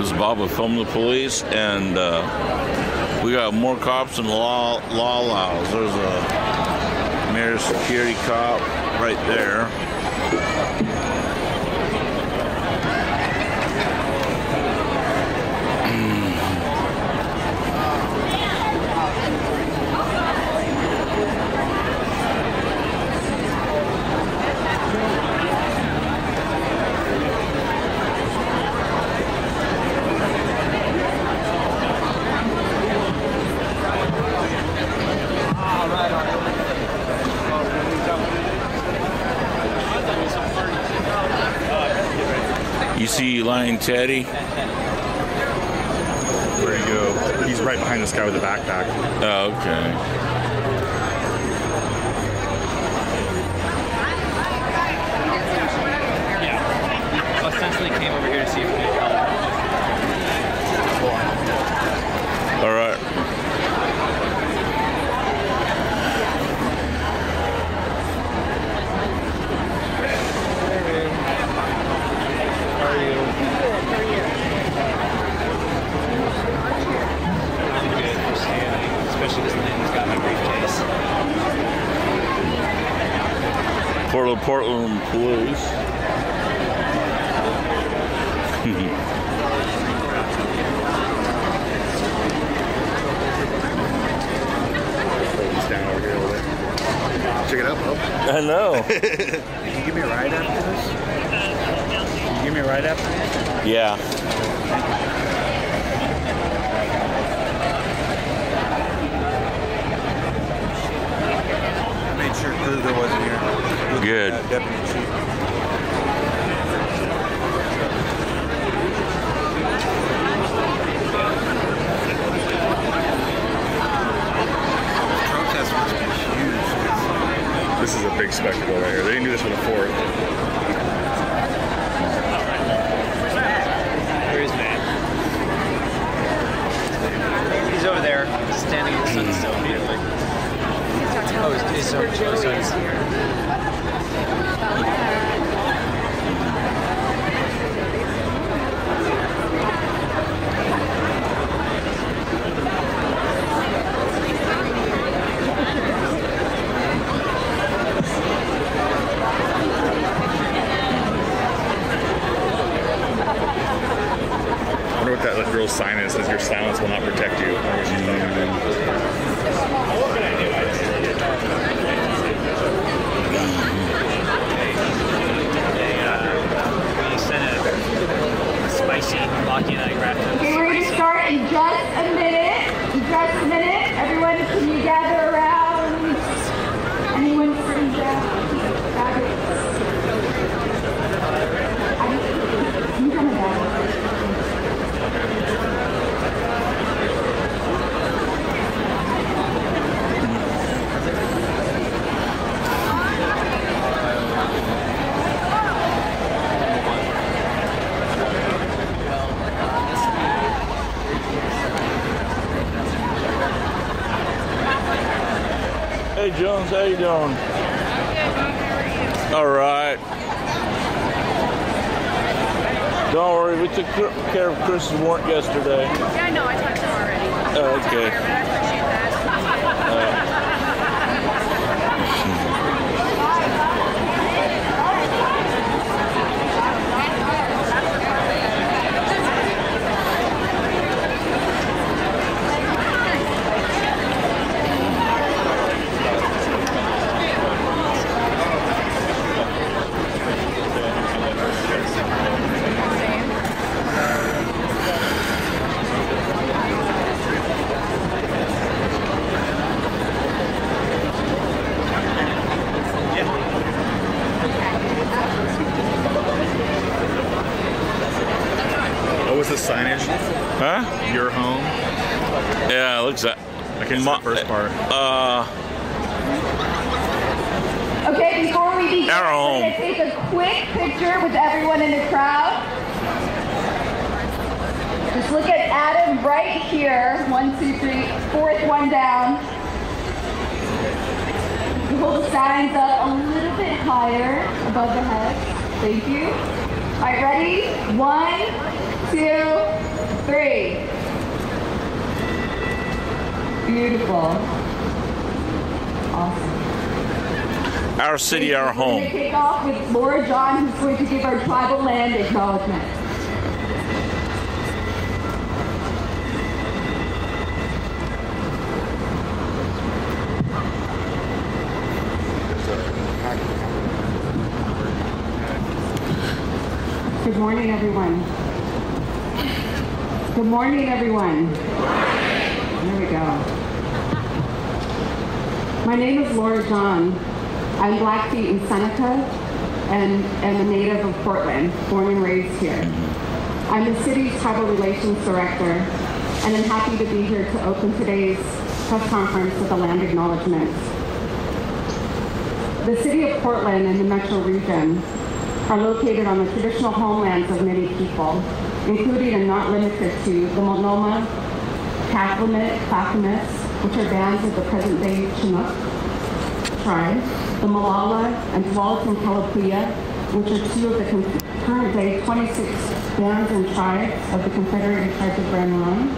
This is Bob with Film the Police, and we got more cops and law laws. There's a mayor's security cop right there. You see Lion Teddy? Where'd he go? He's right behind this guy with the backpack. Oh, okay. Yeah. So essentially came over here to see if we could help. All right. Portland Police. Down over here a little bit. Check it out, Bob. I know. Can you give me a ride after this? Can you give me a ride after this? Yeah. Sure, Kruger wasn't here. Good. Deputy Chief. Protest must be huge. This is a big spectacle right here. They didn't do this with a Ford. Where is Matt? He's over there, standing in the sun still immediately. Oh, it's so I wonder what that girl's sign is. Says your silence will not protect you. I wonder what she's talking about. spicy Lockheed I grabbed. Okay, we're going to start in just a minute. Everyone, can you gather around? Anyone sitting down? You come down. Hey Jones, how you doing? All right. Don't worry, we took care of Chris's warrant yesterday. Yeah, I know. I talked to him already. Oh, okay. But I appreciate that. What was the signage? Huh? Your home? Yeah, it looks like. I can see the first part. Okay, before we begin, Our we're home. going to take a quick picture with everyone in the crowd. Just look at Adam right here. 1, 2, 3, fourth one down. You hold the signs up a little bit higher above the head. Thank you. All right, ready? 1, 2, 3. Beautiful. Awesome. Our city, our We're home. going to kick off with Laura John, who's going to give our tribal land acknowledgement. Good morning, everyone. Good morning, everyone. There we go. My name is Laura John. I'm Blackfeet in Seneca and a native of Portland, born and raised here. I'm the city's tribal relations director, and I'm happy to be here to open today's press conference with a land acknowledgement. The city of Portland and the metro region are located on the traditional homelands of many people, including and not limited to the Multnomah, Clackamas, Clackamas, which are bands of the present-day Chinook tribe, the Molalla and Tualatin Kalapuya, which are two of the current-day 26 bands and tribes of the Confederated Tribes of Grand Ronde,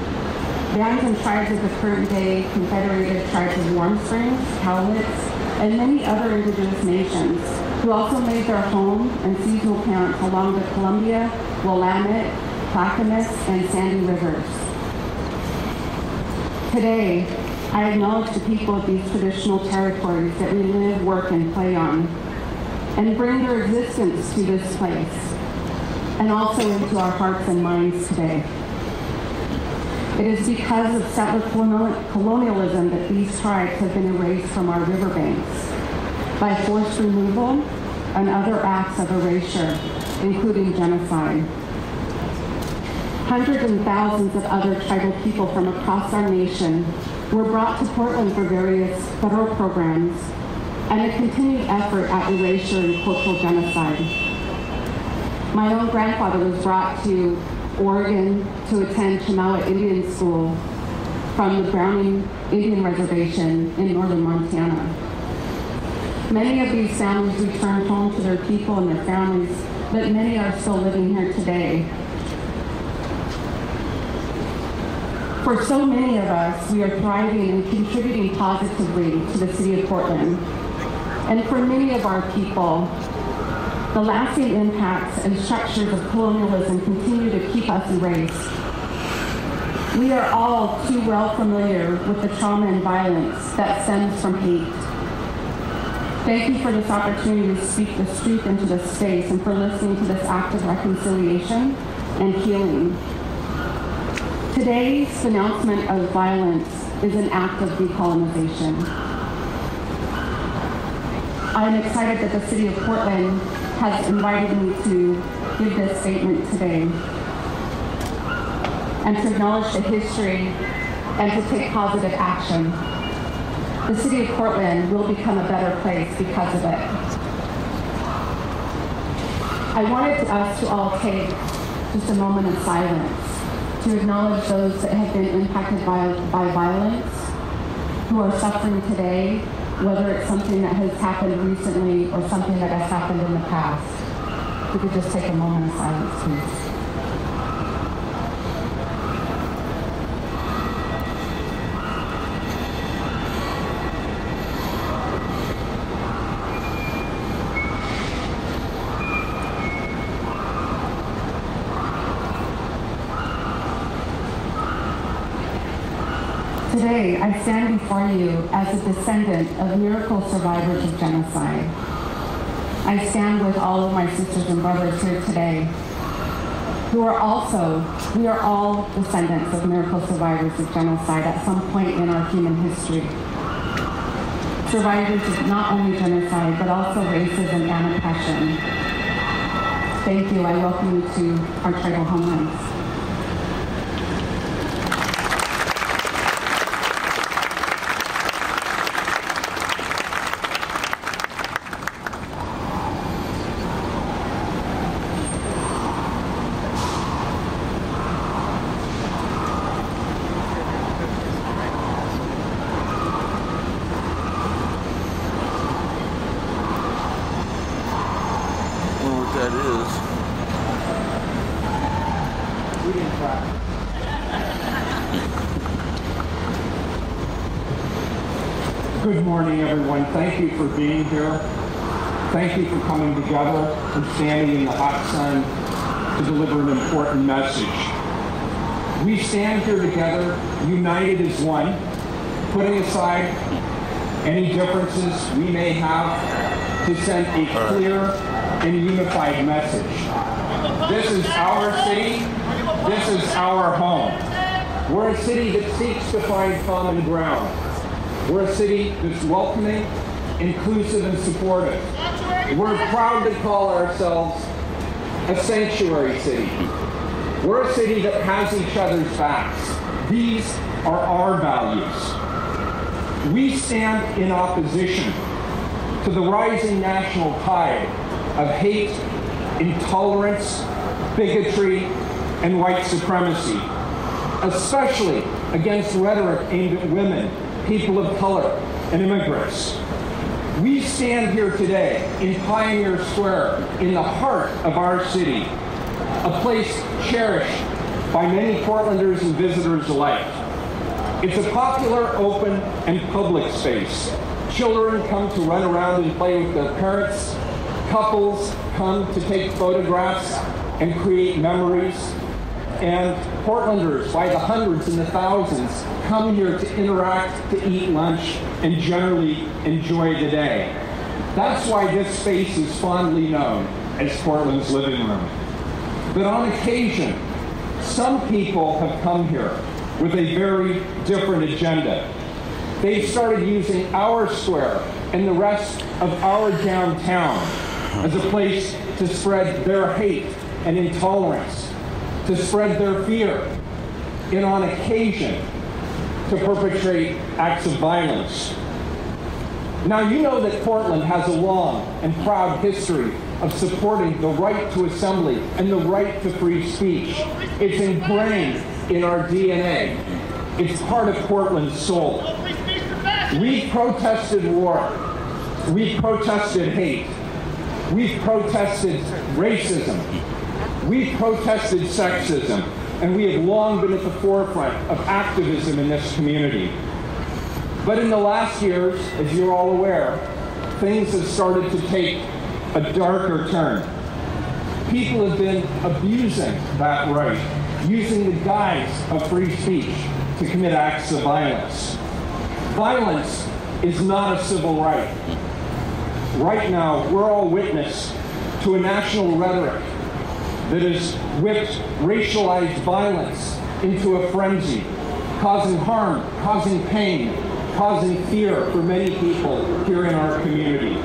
bands and tribes of the current-day Confederated Tribes of Warm Springs, Cowlitz, and many other indigenous nations who also made their home and seasonal camps along the Columbia, Willamette, Clackamas, and Sandy rivers. Today, I acknowledge the people of these traditional territories that we live, work, and play on, and bring their existence to this place, and also into our hearts and minds today. It is because of settler colonialism that these tribes have been erased from our riverbanks by forced removal and other acts of erasure, including genocide. Hundreds and thousands of other tribal people from across our nation were brought to Portland for various federal programs and a continued effort at erasure and cultural genocide. My own grandfather was brought to Oregon to attend Chemawa Indian School from the Browning Indian Reservation in northern Montana. Many of these families returned home to their people and their families, but many are still living here today. For so many of us, we are thriving and contributing positively to the city of Portland. And for many of our people, the lasting impacts and structures of colonialism continue to keep us erased. We are all too well familiar with the trauma and violence that stems from hate. Thank you for this opportunity to speak the truth into this space and for listening to this act of reconciliation and healing. Today's announcement of violence is an act of decolonization. I am excited that the city of Portland has invited me to give this statement today and to acknowledge the history and to take positive action. The city of Portland will become a better place because of it. I wanted us to all take just a moment of silence to acknowledge those that have been impacted by violence, who are suffering today, whether it's something that has happened recently or something that has happened in the past. If we could just take a moment of silence, please. Today, I stand before you as a descendant of miracle survivors of genocide. I stand with all of my sisters and brothers here today, we are all descendants of miracle survivors of genocide at some point in our human history. Survivors of not only genocide, but also racism and oppression. Thank you. I welcome you to our tribal homelands. That is. We didn't try. Good morning, everyone. Thank you for being here. Thank you for coming together and standing in the hot sun to deliver an important message. We stand here together, united as one, putting aside any differences we may have to send a clear and unified message. This is our city. This is our home. We're a city that seeks to find common ground. We're a city that's welcoming, inclusive, and supportive. We're proud to call ourselves a sanctuary city. We're a city that has each other's backs. These are our values. We stand in opposition to the rising national tide of hate, intolerance, bigotry, and white supremacy, especially against rhetoric aimed at women, people of color, and immigrants. We stand here today in Pioneer Square, in the heart of our city, a place cherished by many Portlanders and visitors alike. It's a popular, open, and public space. Children come to run around and play with their parents. Couples come to take photographs and create memories. And Portlanders, by the hundreds and the thousands, come here to interact, to eat lunch, and generally enjoy the day. That's why this space is fondly known as Portland's living room. But on occasion, some people have come here with a very different agenda. They've started using our square and the rest of our downtown as a place to spread their hate and intolerance, to spread their fear, and on occasion, to perpetrate acts of violence. Now, you know that Portland has a long and proud history of supporting the right to assembly and the right to free speech. It's ingrained in our DNA. It's part of Portland's soul. We protested war. We protested hate. We've protested racism. We protested sexism, and we have long been at the forefront of activism in this community. But in the last years, as you're all aware, things have started to take a darker turn. People have been abusing that right, using the guise of free speech to commit acts of violence. Violence is not a civil right. Right now, we're all witness to a national rhetoric that has whipped racialized violence into a frenzy, causing harm, causing pain, causing fear for many people here in our community.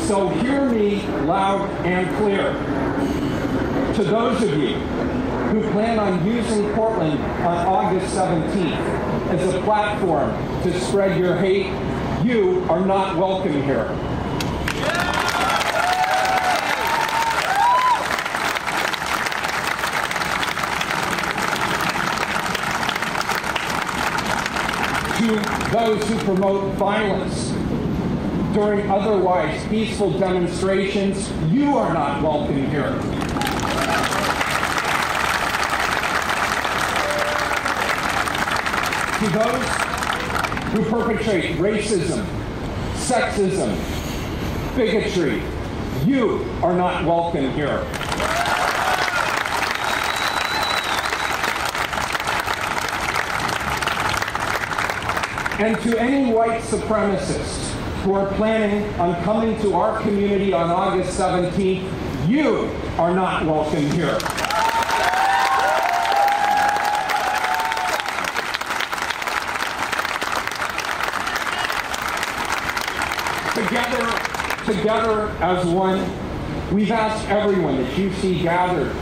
So hear me loud and clear. To those of you who plan on using Portland on August 17th as a platform to spread your hate, you are not welcome here. To those who promote violence during otherwise peaceful demonstrations, you are not welcome here. To those who perpetrate racism, sexism, bigotry, you are not welcome here. And to any white supremacists who are planning on coming to our community on August 17th, you are not welcome here. Together as one, we've asked everyone that you see gathered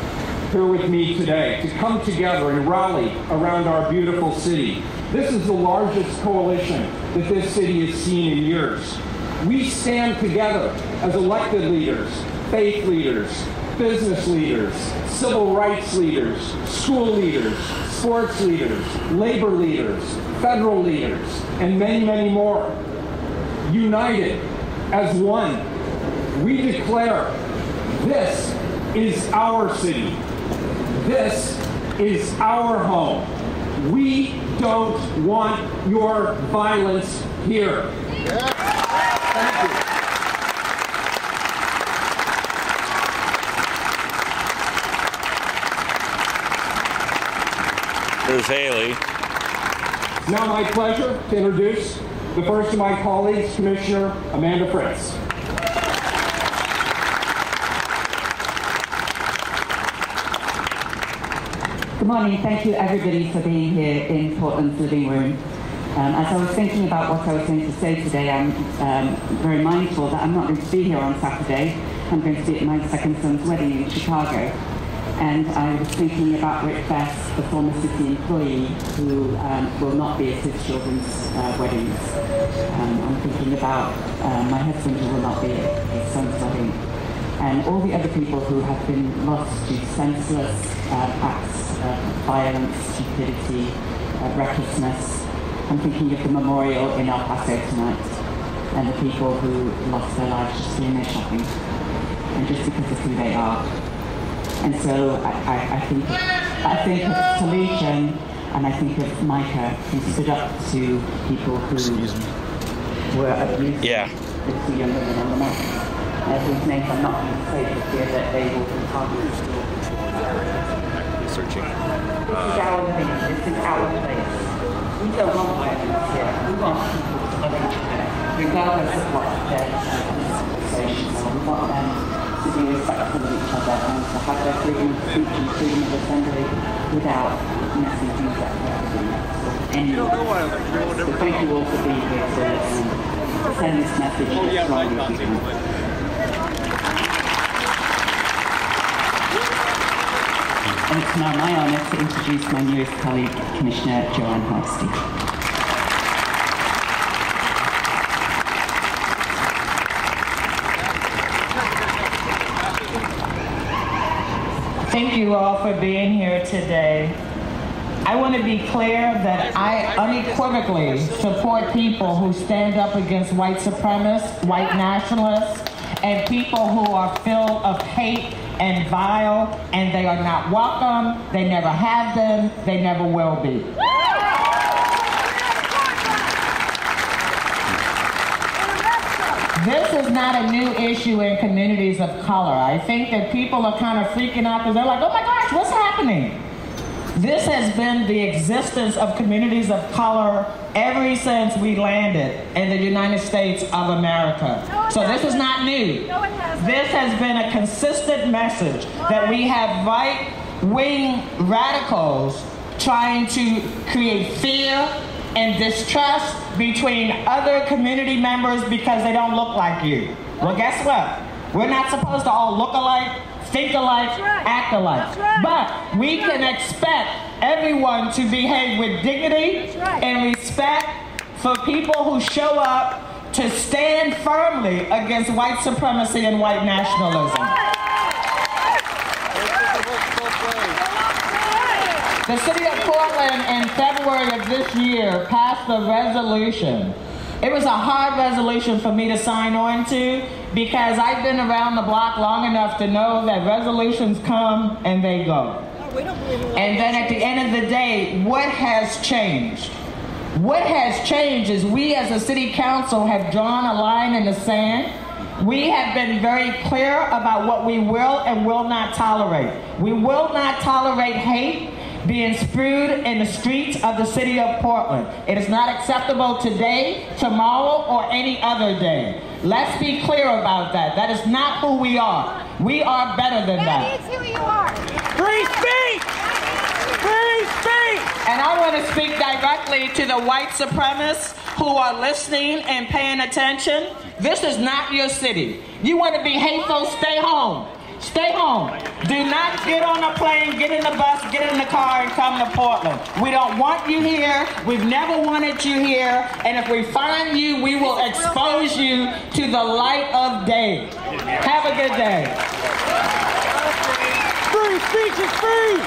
here with me today to come together and rally around our beautiful city. This is the largest coalition that this city has seen in years. We stand together as elected leaders, faith leaders, business leaders, civil rights leaders, school leaders, sports leaders, labor leaders, federal leaders, and many, many more. United as one, we declare this is our city. This is our home. We don't want your violence here. Thank you. Here's Haley. Now my pleasure to introduce the first of my colleagues, Commissioner Amanda Fritz. Good morning. Thank you everybody for being here in Portland's living room. As I was thinking about what I was going to say today, I'm very mindful that I'm not going to be here on Saturday. I'm going to be at my second son's wedding in Chicago. And I was thinking about Rick Best, the former city employee who will not be at his children's weddings. I'm thinking about my husband who will not be at his son's wedding. And all the other people who have been lost to senseless acts of violence, stupidity, recklessness. I'm thinking of the memorial in El Paso tonight and the people who lost their lives just doing their shopping and just because of who they are. And so I think of Talisha and I think of Micah, who stood up to people who were abused. Yeah. The two young women on the mountain. Whose names I'm not going to say for fear that they will be targeted. Searching. This is our thing. This is our place. We don't want violence here. We want people to love each other, regardless of what their conversations are. We want them to be respectful of each other and to have their freedom of speech and freedom of assembly without messing things up for everybody. So thank you all for being here to send this message to strong people. And it's now my honour to introduce my newest colleague, Commissioner Joanne Hardesty. Thank you all for being here today. I want to be clear that I unequivocally support people who stand up against white supremacists, white nationalists, and people who are filled of hate and vile, and they are not welcome, they never have been, they never will be. This is not a new issue in communities of color. I think that people are kind of freaking out because they're like, oh my gosh, what's happening? This has been the existence of communities of color ever since we landed in the United States of America. So this is not new. This has been a consistent message that we have right-wing radicals trying to create fear and distrust between other community members because they don't look like you. Well, guess what? We're not supposed to all look alike, think alike, act alike. But we can expect everyone to behave with dignity and respect for people who show up to stand firmly against white supremacy and white nationalism. The city of Portland in February of this year passed a resolution. It was a hard resolution for me to sign on to because I've been around the block long enough to know that resolutions come and they go. And then at the end of the day, what has changed? What has changed is we as a city council have drawn a line in the sand. We have been very clear about what we will and will not tolerate. We will not tolerate hate being spewed in the streets of the city of Portland. It is not acceptable today, tomorrow, or any other day. Let's be clear about that. That is not who we are. We are better than that. That is who you are. Free speech! Free speech! And I want to speak directly to the white supremacists who are listening and paying attention. This is not your city. You want to be hateful, stay home. Stay home. Do not get on a plane, get in the bus, get in the car, and come to Portland. We don't want you here. We've never wanted you here. And if we find you, we will expose you to the light of day. Have a good day. Free speech is free.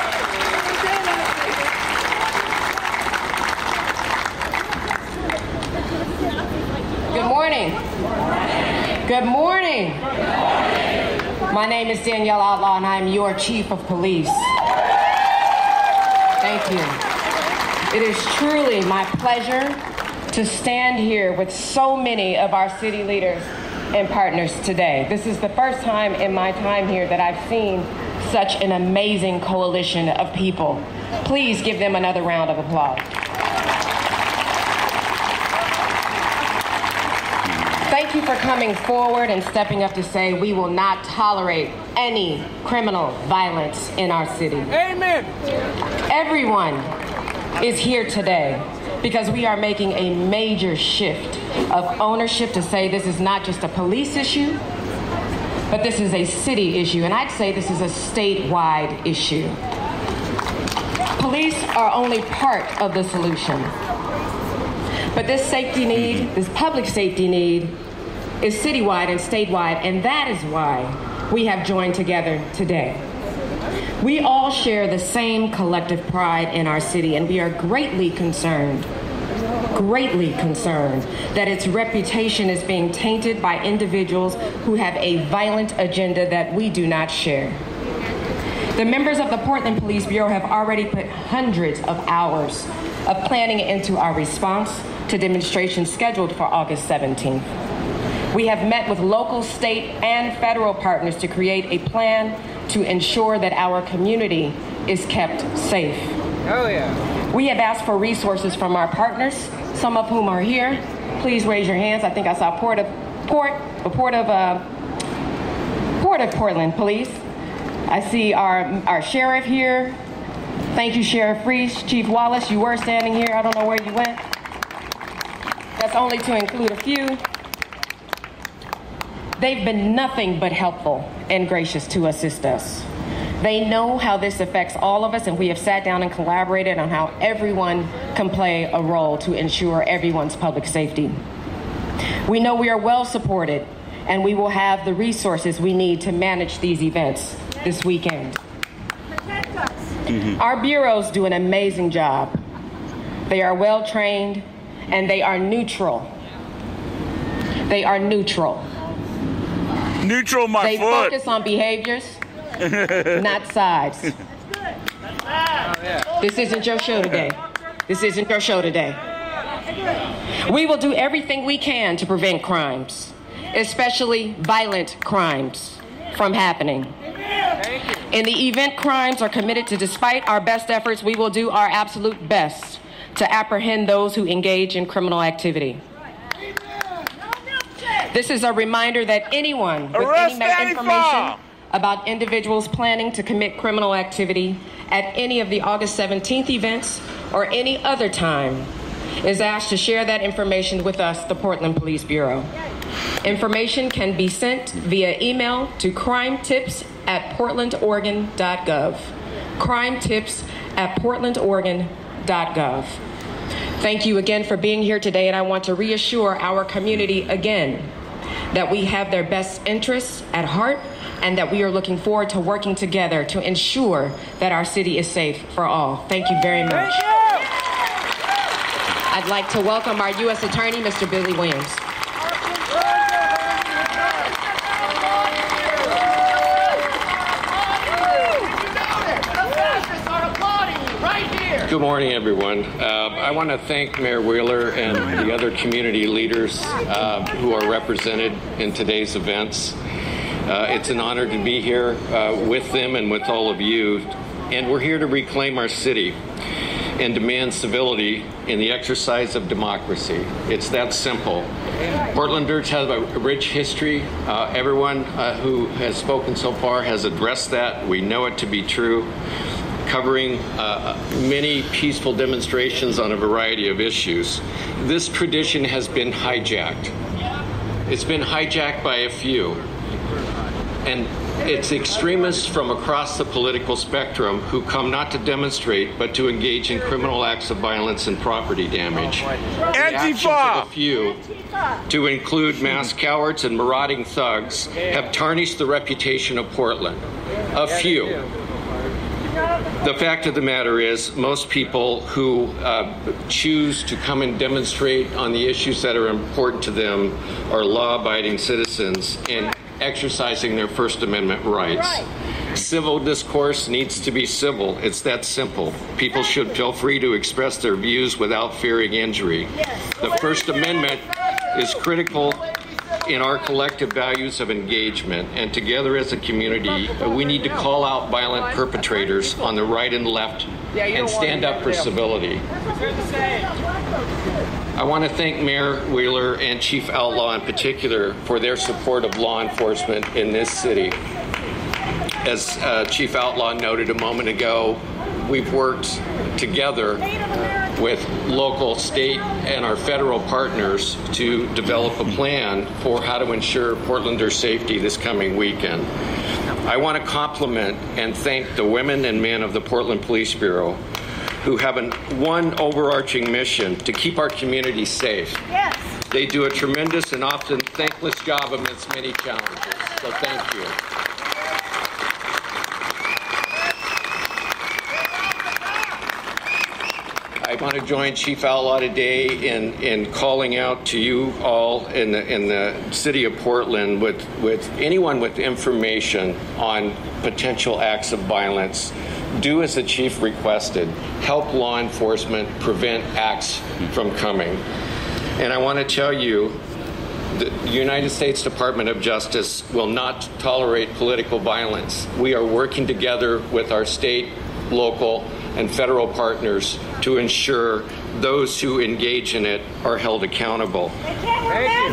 Good morning. Good morning. My name is Danielle Outlaw, and I am your Chief of Police. Thank you. It is truly my pleasure to stand here with so many of our city leaders and partners today. This is the first time in my time here that I've seen such an amazing coalition of people. Please give them another round of applause. Thank you for coming forward and stepping up to say we will not tolerate any criminal violence in our city. Amen. Everyone is here today because we are making a major shift of ownership to say this is not just a police issue, but this is a city issue, and I'd say this is a statewide issue. Police are only part of the solution, but this safety need, this public safety need, is citywide and statewide, and that is why we have joined together today. We all share the same collective pride in our city, and we are greatly concerned that its reputation is being tainted by individuals who have a violent agenda that we do not share. The members of the Portland Police Bureau have already put hundreds of hours of planning into our response to demonstrations scheduled for August 17th. We have met with local, state, and federal partners to create a plan to ensure that our community is kept safe. Oh, yeah. We have asked for resources from our partners, some of whom are here. Please raise your hands. I think I saw Port of Portland Police. I see our sheriff here. Thank you, Sheriff Freese. Chief Wallace, you were standing here. I don't know where you went. That's only to include a few. They've been nothing but helpful and gracious to assist us. They know how this affects all of us, and we have sat down and collaborated on how everyone can play a role to ensure everyone's public safety. We know we are well supported, and we will have the resources we need to manage these events this weekend. Our bureaus do an amazing job. They are well trained, and they are neutral. They are neutral. Neutral my They foot. focus on behaviors, not sides. This isn't your show today. This isn't your show today. We will do everything we can to prevent crimes, especially violent crimes, from happening. In the event crimes are committed to, despite our best efforts, we will do our absolute best to apprehend those who engage in criminal activity. This is a reminder that anyone with any information about individuals planning to commit criminal activity at any of the August 17th events or any other time is asked to share that information with us, the Portland Police Bureau. Information can be sent via email to crimetips@portlandoregon.gov. crimetips@portlandoregon.gov. Thank you again for being here today, and I want to reassure our community again that we have their best interests at heart and that we are looking forward to working together to ensure that our city is safe for all. Thank you very much. I'd like to welcome our U.S. Attorney, Mr. Billy Williams. Good morning, everyone. I want to thank Mayor Wheeler and the other community leaders who are represented in today's events. It's an honor to be here with them and with all of you. And we're here to reclaim our city and demand civility in the exercise of democracy. It's that simple. Portlanders have a rich history. Everyone who has spoken so far has addressed that. We know it to be true, covering many peaceful demonstrations on a variety of issues. This tradition has been hijacked. It's been hijacked by a few. And it's extremists from across the political spectrum who come not to demonstrate, but to engage in criminal acts of violence and property damage. The actions of a few, to include mass cowards and marauding thugs, have tarnished the reputation of Portland. A few. The fact of the matter is, most people who choose to come and demonstrate on the issues that are important to them are law-abiding citizens and exercising their First Amendment rights. Civil discourse needs to be civil. It's that simple. People should feel free to express their views without fearing injury. The First Amendment is critical in our collective values of engagement, and together as a community, we need to call out violent perpetrators on the right and left and stand up for civility. I want to thank Mayor Wheeler and Chief Outlaw in particular for their support of law enforcement in this city. As Chief Outlaw noted a moment ago, we've worked together with local, state, and our federal partners to develop a plan for how to ensure Portlanders' safety this coming weekend. I want to compliment and thank the women and men of the Portland Police Bureau who have one overarching mission to keep our community safe. Yes. They do a tremendous and often thankless job amidst many challenges, so thank you. I want to join Chief Outlaw today in calling out to you all in the city of Portland with anyone with information on potential acts of violence. Do as the chief requested. Help law enforcement prevent acts from coming. And I want to tell you, the United States Department of Justice will not tolerate political violence. We are working together with our state, local, and federal partners to ensure those who engage in it are held accountable.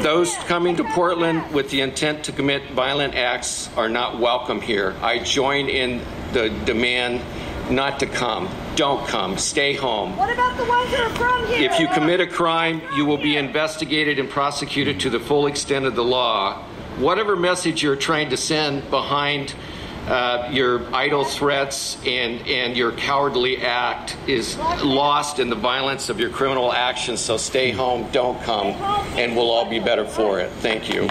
Those coming to Portland with the intent to commit violent acts are not welcome here. I join in the demand not to come. Don't come. Stay home. What about the ones that are from here? If you commit a crime, you will be investigated and prosecuted to the full extent of the law. Whatever message you're trying to send behind your idle threats and your cowardly act is lost in the violence of your criminal actions. So stay home, don't come, and we'll all be better for it. Thank you.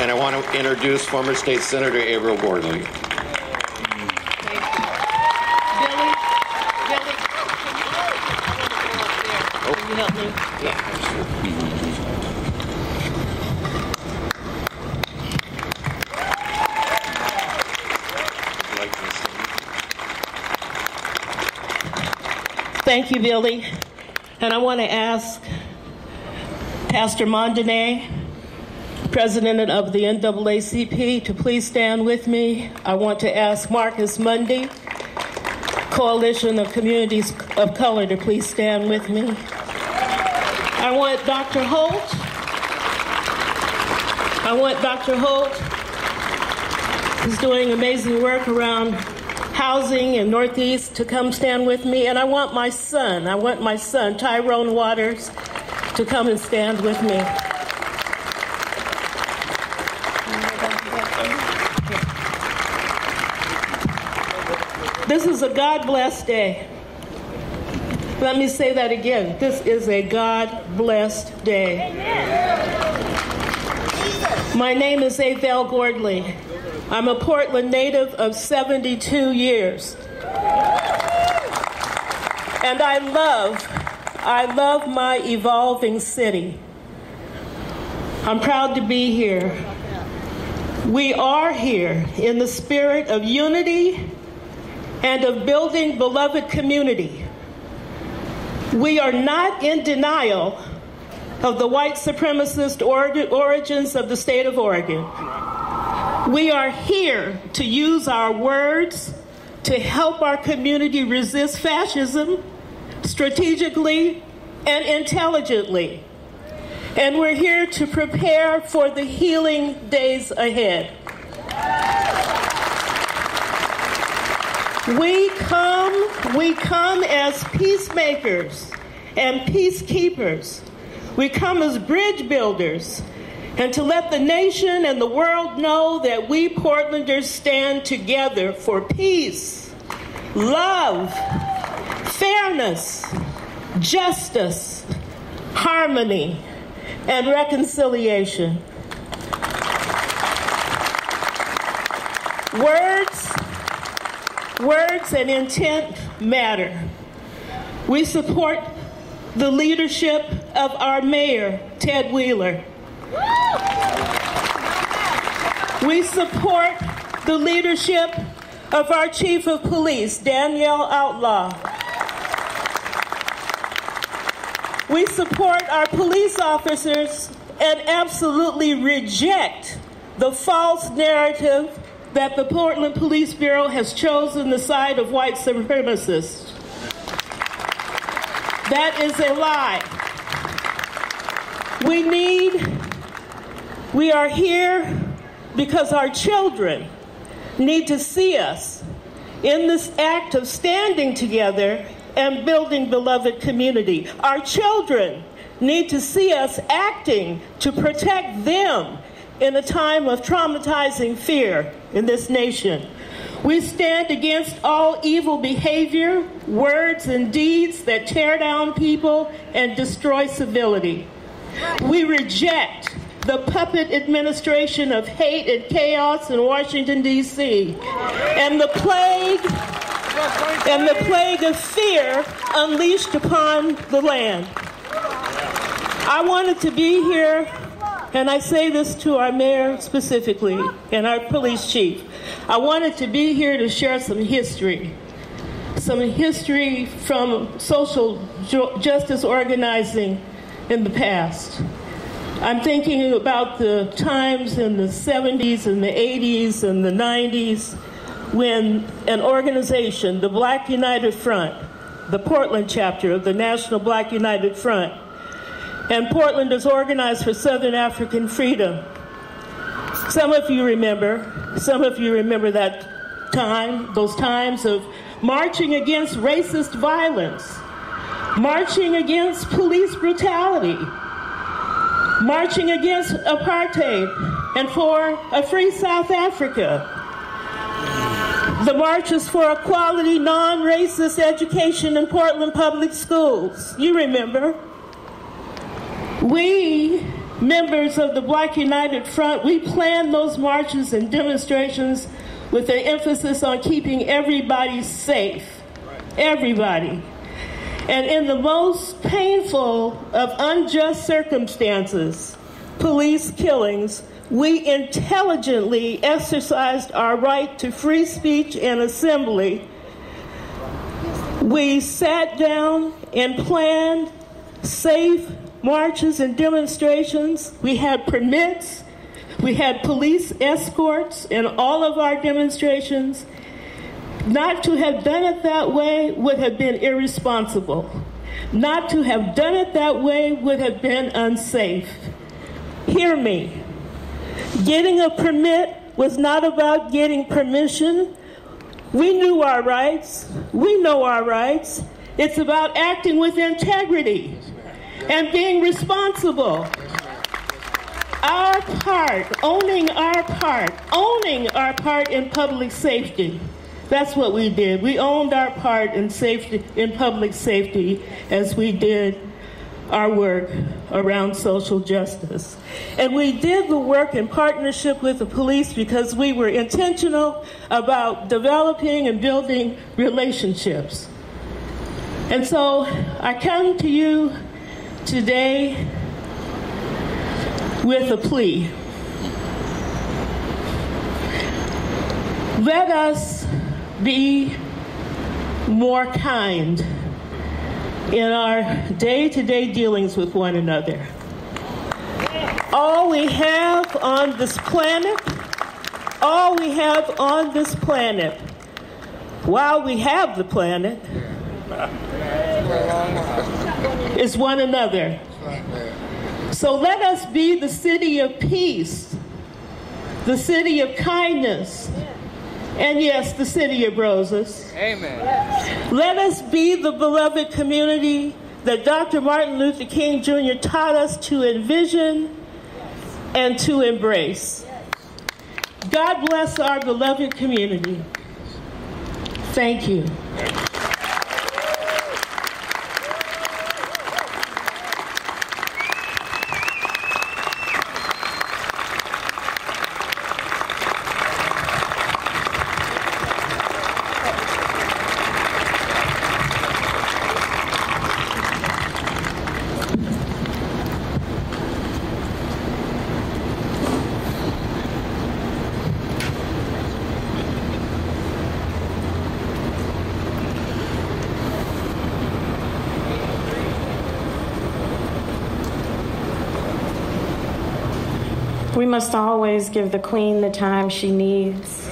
And I want to introduce former State Senator Avril Gordley. Billy, can you help me? Yeah. Thank you, Billy. And I want to ask Pastor Mondonay, President of the NAACP, to please stand with me. I want to ask Marcus Mundy, Coalition of Communities of Color, to please stand with me. I want Dr. Holt, who's doing amazing work around housing in Northeast, to come stand with me. And I want my son, Tyrone Waters, to come and stand with me. This is a God-blessed day. Let me say that again. This is a God-blessed day. Amen. My name is Avril Gordley. I'm a Portland native of 72 years. And I love my evolving city. I'm proud to be here. We are here in the spirit of unity and of building beloved community. We are not in denial of the white supremacist origins of the state of Oregon. We are here to use our words to help our community resist fascism strategically and intelligently. And we're here to prepare for the healing days ahead. We come as peacemakers and peacekeepers. We come as bridge builders, and to let the nation and the world know that we Portlanders stand together for peace, love, fairness, justice, harmony, and reconciliation. Words and intent matter. We support the leadership of our mayor, Ted Wheeler. We support the leadership of our Chief of Police, Danielle Outlaw. We support our police officers and absolutely reject the false narrative that the Portland Police Bureau has chosen the side of white supremacists. That is a lie. We are here because our children need to see us in this act of standing together and building beloved community. Our children need to see us acting to protect them in a time of traumatizing fear in this nation. We stand against all evil behavior, words, and deeds that tear down people and destroy civility. We reject the puppet administration of hate and chaos in Washington, D.C., and the plague of fear unleashed upon the land. I wanted to be here, and I say this to our mayor specifically and our police chief. I wanted to be here to share some history from social justice organizing in the past. I'm thinking about the times in the 70s and the 80s and the 90s when an organization, the Black United Front, the Portland chapter of the National Black United Front, and Portland is organized for Southern African freedom. Some of you remember that time, those times of marching against racist violence, marching against police brutality, marching against apartheid and for a free South Africa. The marches for equality, non-racist education in Portland public schools. You remember. We, members of the Black United Front, we planned those marches and demonstrations with an emphasis on keeping everybody safe. Everybody. And in the most painful of unjust circumstances, police killings, we intelligently exercised our right to free speech and assembly. We sat down and planned safe marches and demonstrations. We had permits. We had police escorts in all of our demonstrations. Not to have done it that way would have been irresponsible. Not to have done it that way would have been unsafe. Hear me. Getting a permit was not about getting permission. We knew our rights. We know our rights. It's about acting with integrity and being responsible. Our part, owning our part in public safety. That's what we did. We owned our part in safety, in public safety, as we did our work around social justice. And we did the work in partnership with the police because we were intentional about developing and building relationships. And so I come to you today with a plea. Let us be more kind in our day-to-day dealings with one another. All we have on this planet, while we have the planet, is one another. So let us be the city of peace, the city of kindness, and yes, the city of roses. Amen. Let us be the beloved community that Dr. Martin Luther King Jr. taught us to envision and to embrace. God bless our beloved community. Thank you. must always give the queen the time she needs.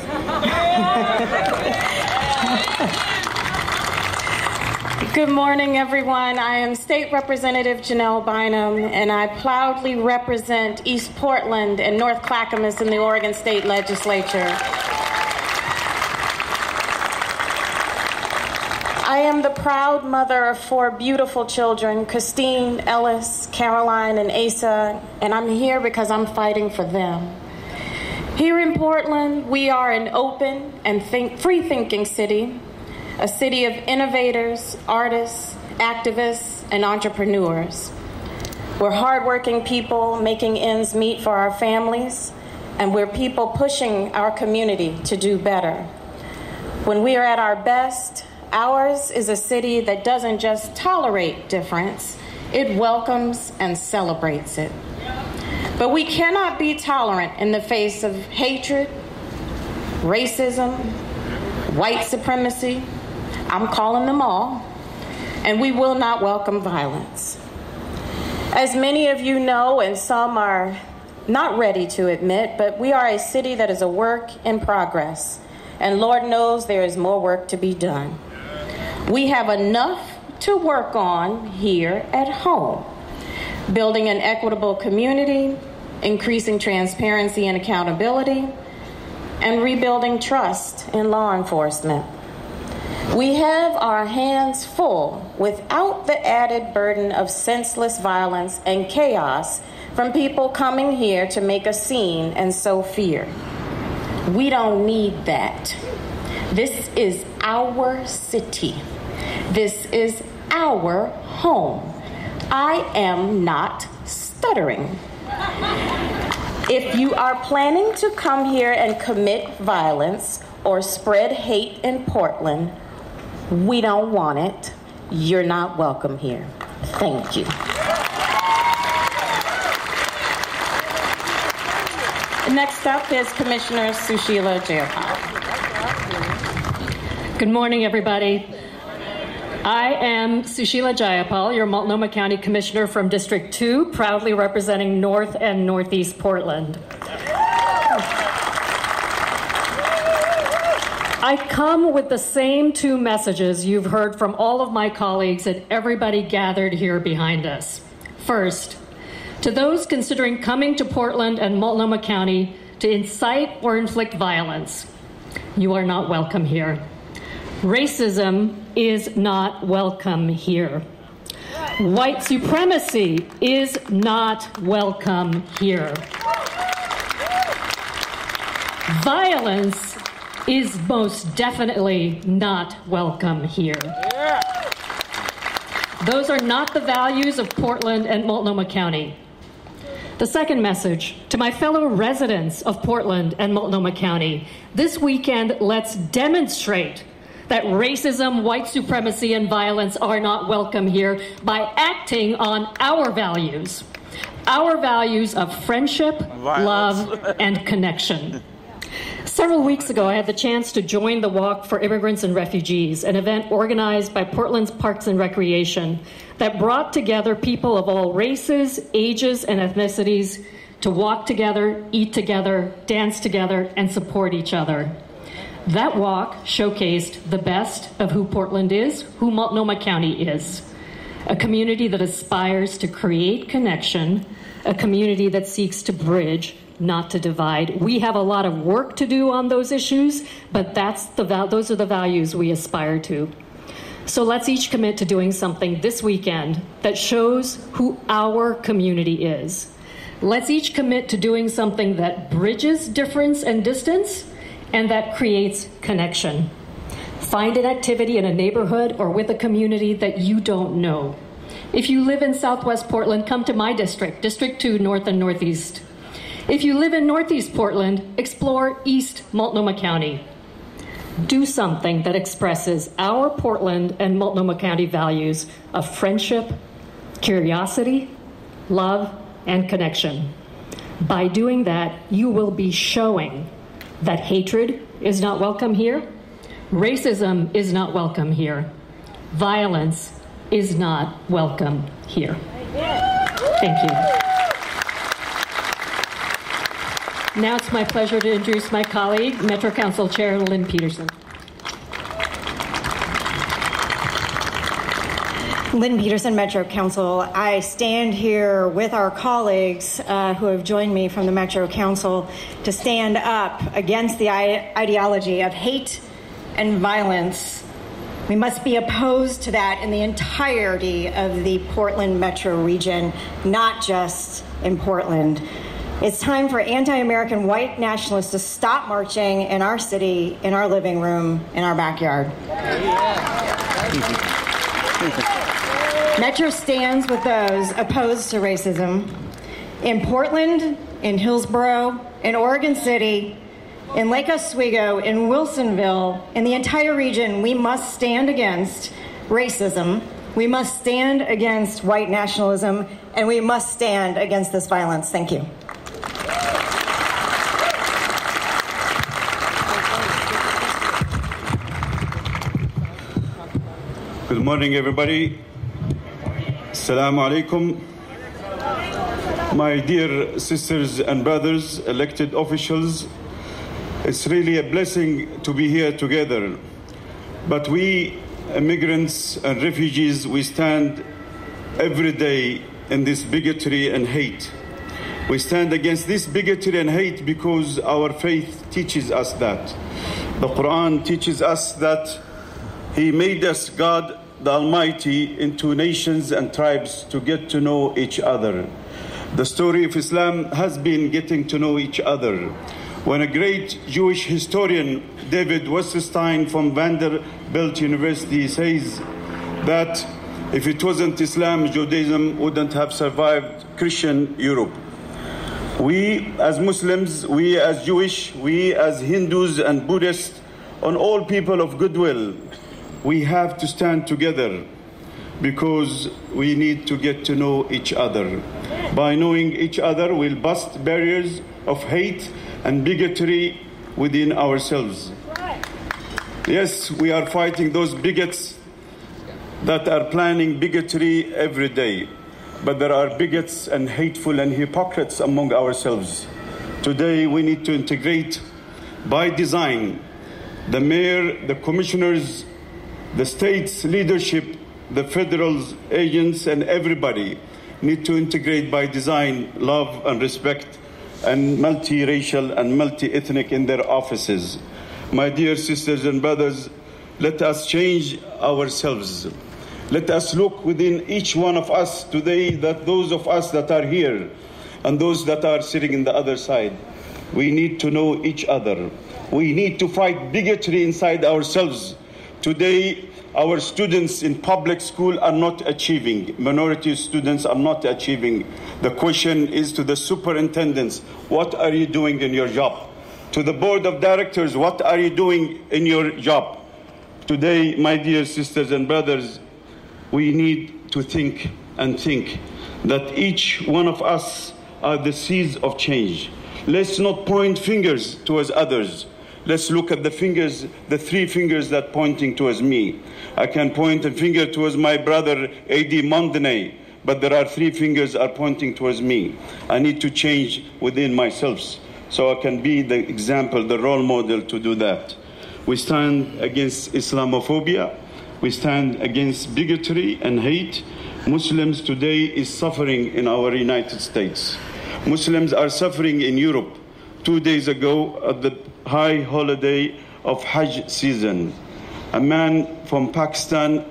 Good morning, everyone. I am State Representative Janelle Bynum, and I proudly represent East Portland and North Clackamas in the Oregon State Legislature. I am the proud mother of 4 beautiful children, Christine, Ellis, Caroline, and Asa, and I'm here because I'm fighting for them. Here in Portland, we are an open and free-thinking city, a city of innovators, artists, activists, and entrepreneurs. We're hardworking people making ends meet for our families, and we're people pushing our community to do better. When we are at our best, ours is a city that doesn't just tolerate difference, it welcomes and celebrates it. But we cannot be tolerant in the face of hatred, racism, white supremacy, I'm calling them all, and we will not welcome violence. As many of you know, and some are not ready to admit, but we are a city that is a work in progress, and Lord knows there is more work to be done. We have enough to work on here at home, building an equitable community, increasing transparency and accountability, and rebuilding trust in law enforcement. We have our hands full without the added burden of senseless violence and chaos from people coming here to make a scene and sow fear. We don't need that. This is our city. This is our home. I am not stuttering. If you are planning to come here and commit violence or spread hate in Portland, we don't want it. You're not welcome here. Thank you. Next up is Commissioner Sushila Jayapal. Good morning, everybody. I am Sushila Jayapal, your Multnomah County Commissioner from District 2, proudly representing North and Northeast Portland. I come with the same 2 messages you've heard from all of my colleagues and everybody gathered here behind us. First, to those considering coming to Portland and Multnomah County to incite or inflict violence, you are not welcome here. Racism is not welcome here. White supremacy is not welcome here. Violence is most definitely not welcome here. Those are not the values of Portland and Multnomah County. The second message, to my fellow residents of Portland and Multnomah County, this weekend let's demonstrate that racism, white supremacy, and violence are not welcome here by acting on our values of friendship, love, and connection. Several weeks ago, I had the chance to join the Walk for Immigrants and Refugees, an event organized by Portland's Parks and Recreation that brought together people of all races, ages, and ethnicities to walk together, eat together, dance together, and support each other. That walk showcased the best of who Portland is, who Multnomah County is. A community that aspires to create connection, a community that seeks to bridge, not to divide. We have a lot of work to do on those issues, but those are the values we aspire to. So let's each commit to doing something this weekend that shows who our community is. Let's each commit to doing something that bridges difference and distance and that creates connection. Find an activity in a neighborhood or with a community that you don't know. If you live in Southwest Portland, come to my district, District 2, North and Northeast. If you live in Northeast Portland, explore East Multnomah County. Do something that expresses our Portland and Multnomah County values of friendship, curiosity, love, and connection. By doing that, you will be showing that hatred is not welcome here, racism is not welcome here, violence is not welcome here. Thank you. Now it's my pleasure to introduce my colleague, Metro Council Chair Lynn Peterson. Lynn Peterson, Metro Council. I stand here with our colleagues who have joined me from the Metro Council to stand up against the ideology of hate and violence. We must be opposed to that in the entirety of the Portland metro region, not just in Portland. It's time for anti-American white nationalists to stop marching in our city, in our living room, in our backyard. Metro stands with those opposed to racism. In Portland, in Hillsborough, in Oregon City, in Lake Oswego, in Wilsonville, in the entire region, we must stand against racism. We must stand against white nationalism, and we must stand against this violence. Thank you. Good morning, everybody. Assalamu alaikum. My dear sisters and brothers, elected officials, it's really a blessing to be here together. But we, immigrants and refugees, we stand every day in this bigotry and hate. We stand against this bigotry and hate because our faith teaches us that. The Quran teaches us that He made us, God the Almighty, into nations and tribes to get to know each other. The story of Islam has been getting to know each other. When a great Jewish historian, David Westerstein from Vanderbilt University, says that if it wasn't Islam, Judaism wouldn't have survived Christian Europe. We as Muslims, we as Jewish, we as Hindus and Buddhists, and all people of goodwill, we have to stand together because we need to get to know each other. By knowing each other, we'll bust barriers of hate and bigotry within ourselves. Yes, we are fighting those bigots that are planning bigotry every day. But there are bigots and hateful and hypocrites among ourselves. Today we need to integrate by design the mayor, the commissioners, the state's leadership, the federal agents, and everybody need to integrate by design love and respect and multiracial and multi-ethnic in their offices. My dear sisters and brothers, let us change ourselves. Let us look within each one of us today, that those of us that are here and those that are sitting in the other side, we need to know each other. We need to fight bigotry inside ourselves. Today, our students in public school are not achieving. Minority students are not achieving. The question is to the superintendents, what are you doing in your job? To the board of directors, what are you doing in your job? Today, my dear sisters and brothers, we need to think and think that each one of us are the seeds of change. Let's not point fingers towards others. Let's look at the fingers, the three fingers that pointing towards me. I can point a finger towards my brother, A.D. Mondene, but there are three fingers are pointing towards me. I need to change within myself so I can be the example, the role model to do that. We stand against Islamophobia. We stand against bigotry and hate. Muslims today is suffering in our United States. Muslims are suffering in Europe. 2 days ago, at the high holiday of Hajj season, a man from Pakistan,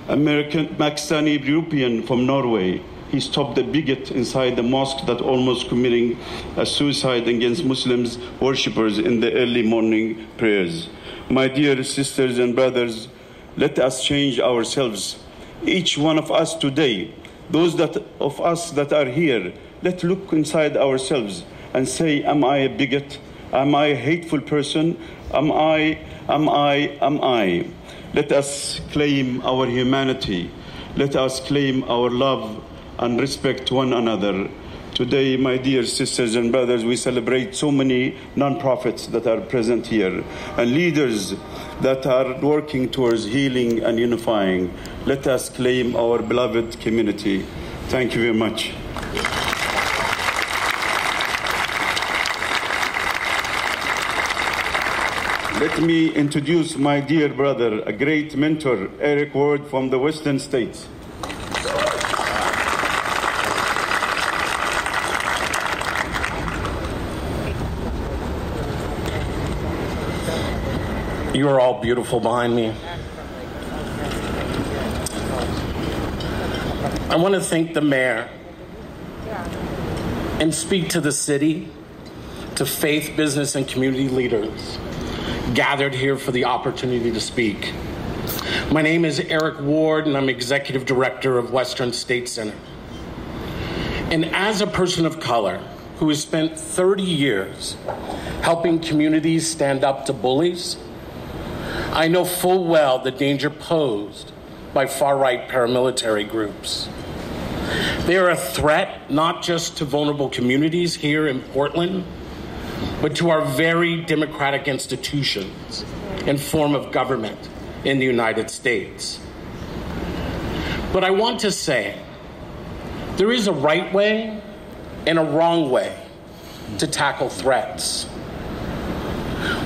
Pakistani European from Norway, he stopped a bigot inside the mosque that almost committing a suicide against Muslims worshippers in the early morning prayers. My dear sisters and brothers, let us change ourselves. Each one of us today, those of us that are here, let's look inside ourselves and say, am I a bigot? Am I a hateful person? Am I? Let us claim our humanity. Let us claim our love and respect one another. Today, my dear sisters and brothers, we celebrate so many non-profits that are present here and leaders that are working towards healing and unifying. Let us claim our beloved community. Thank you very much. Let me introduce my dear brother, a great mentor, Eric Ward from the Western States. You are all beautiful behind me. I want to thank the mayor and speak to the city, to faith, business, and community leaders gathered here for the opportunity to speak. My name is Eric Ward, and I'm Executive Director of Western State Center. And as a person of color who has spent 30 years helping communities stand up to bullies, I know full well the danger posed by far-right paramilitary groups. They are a threat not just to vulnerable communities here in Portland, but to our very democratic institutions and form of government in the United States. But I want to say, there is a right way and a wrong way to tackle threats.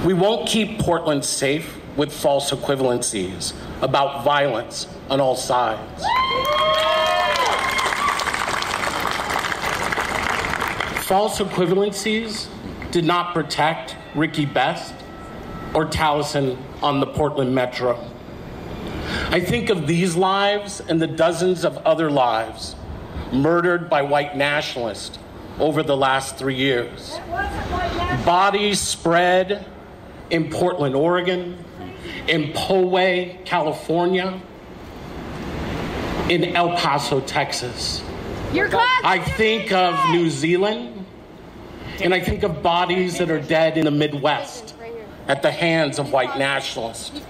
We won't keep Portland safe with false equivalencies about violence on all sides. False equivalencies did not protect Ricky Best or Taliesin on the Portland Metro. I think of these lives and the dozens of other lives murdered by white nationalists over the last 3 years. Bodies spread in Portland, Oregon, in Poway, California, in El Paso, Texas. I think of New Zealand, and I think of bodies that are dead in the Midwest at the hands of white nationalists.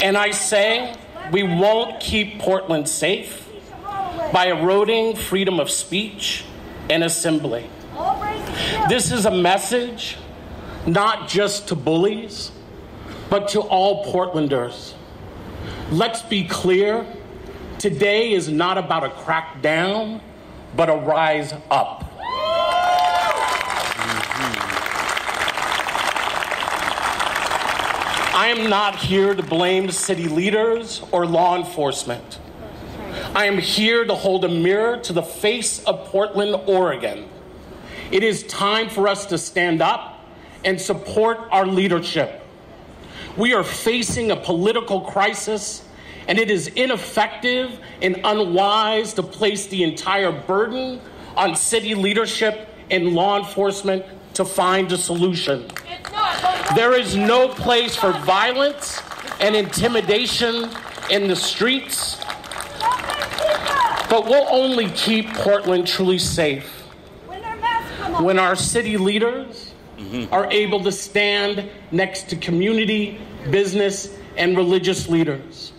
And I say we won't keep Portland safe by eroding freedom of speech and assembly. This is a message not just to bullies, but to all Portlanders. Let's be clear, today is not about a crackdown, but a rise up. I am not here to blame city leaders or law enforcement. I am here to hold a mirror to the face of Portland, Oregon. It is time for us to stand up and support our leadership. We are facing a political crisis, and it is ineffective and unwise to place the entire burden on city leadership and law enforcement to find a solution. There is no place for violence and intimidation in the streets, but we'll only keep Portland truly safe when our city leaders are able to stand next to community, business, and religious leaders,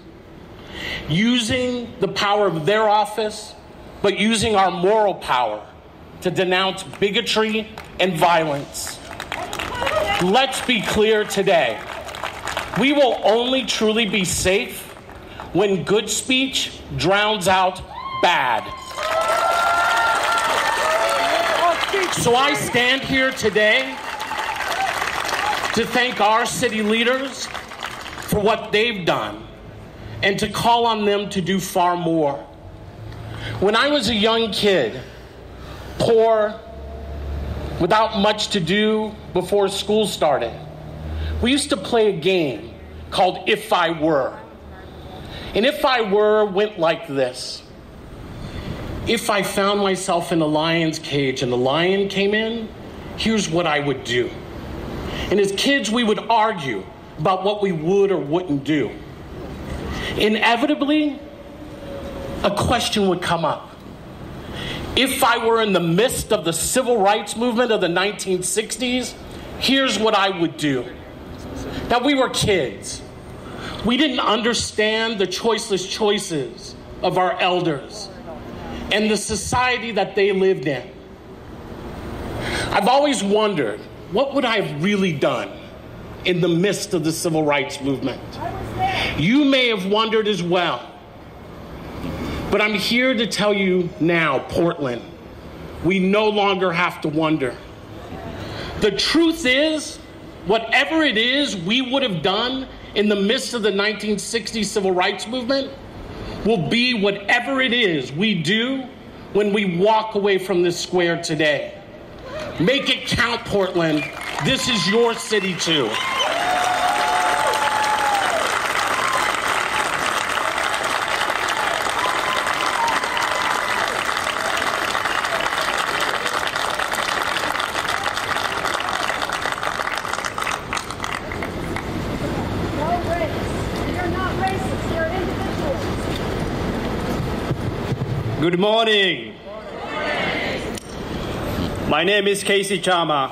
using the power of their office, but using our moral power to denounce bigotry and violence. Let's be clear today. We will only truly be safe when good speech drowns out bad. So I stand here today to thank our city leaders for what they've done and to call on them to do far more. When I was a young kid, poor, without much to do before school started, we used to play a game called If I Were. And If I Were went like this. If I found myself in a lion's cage and the lion came in, here's what I would do. And as kids, we would argue about what we would or wouldn't do. Inevitably, a question would come up. If I were in the midst of the civil rights movement of the 1960s, here's what I would do. Now, we were kids. We didn't understand the choiceless choices of our elders and the society that they lived in. I've always wondered, what would I have really done in the midst of the civil rights movement? You may have wondered as well. But I'm here to tell you now, Portland, we no longer have to wonder. The truth is, whatever it is we would have done in the midst of the 1960s civil rights movement will be whatever it is we do when we walk away from this square today. Make it count, Portland. This is your city too. Good morning. My name is Casey Chama.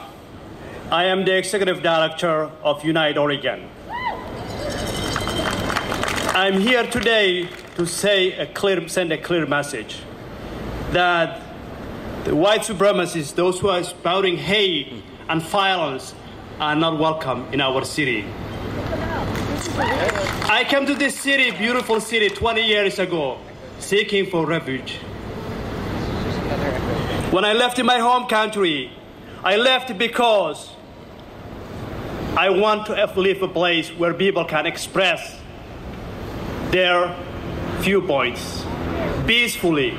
I am the Executive Director of Unite Oregon. I'm here today to send a clear message that the white supremacists, those who are spouting hate and violence, are not welcome in our city. I came to this city, beautiful city, 20 years ago, seeking for refuge. When I left my home country, I left because I want to live a place where people can express their viewpoints peacefully.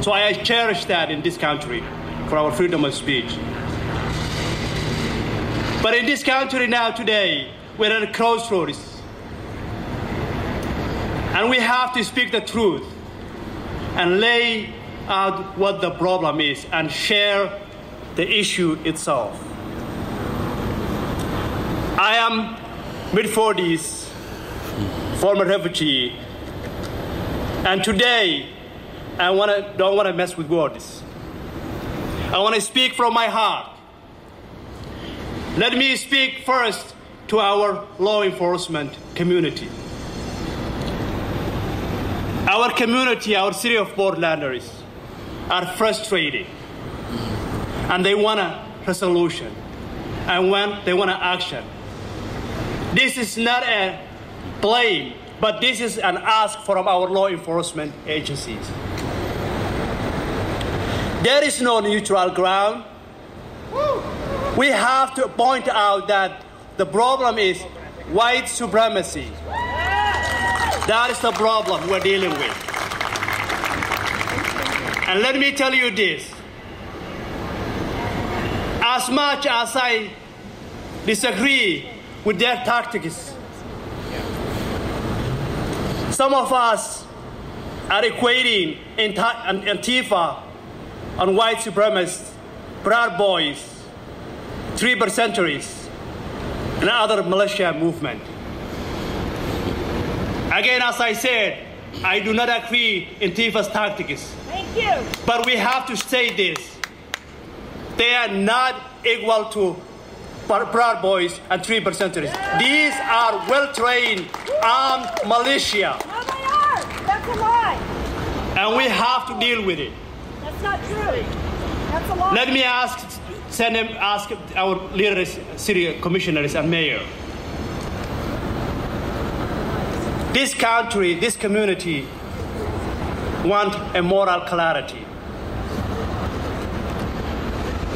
So I cherish that in this country for our freedom of speech. But in this country now today, we're at a crossroads. And we have to speak the truth and lay out what the problem is and share the issue itself. I am mid-40s, former refugee, and today I don't want to mess with words. I want to speak from my heart. Let me speak first to our law enforcement community. Our community, our city of Portlanders, are frustrated, and they want a resolution, and they want an action. This is not a blame, but this is an ask from our law enforcement agencies. There is no neutral ground. We have to point out that the problem is white supremacy. That is the problem we're dealing with. And let me tell you this. As much as I disagree with their tactics, some of us are equating Antifa and white supremacists, Proud Boys, 3%ers, and other militia movement. Again, as I said, I do not agree in Antifa's tactics. Thank you. But we have to say this. They are not equal to Proud Boys and 3%ers. These are well-trained armed militia. No, they are. That's a lie. And we have to deal with it. That's not true. That's a lie. Let me ask our leaders, city commissioners and mayor. This country, this community want a moral clarity.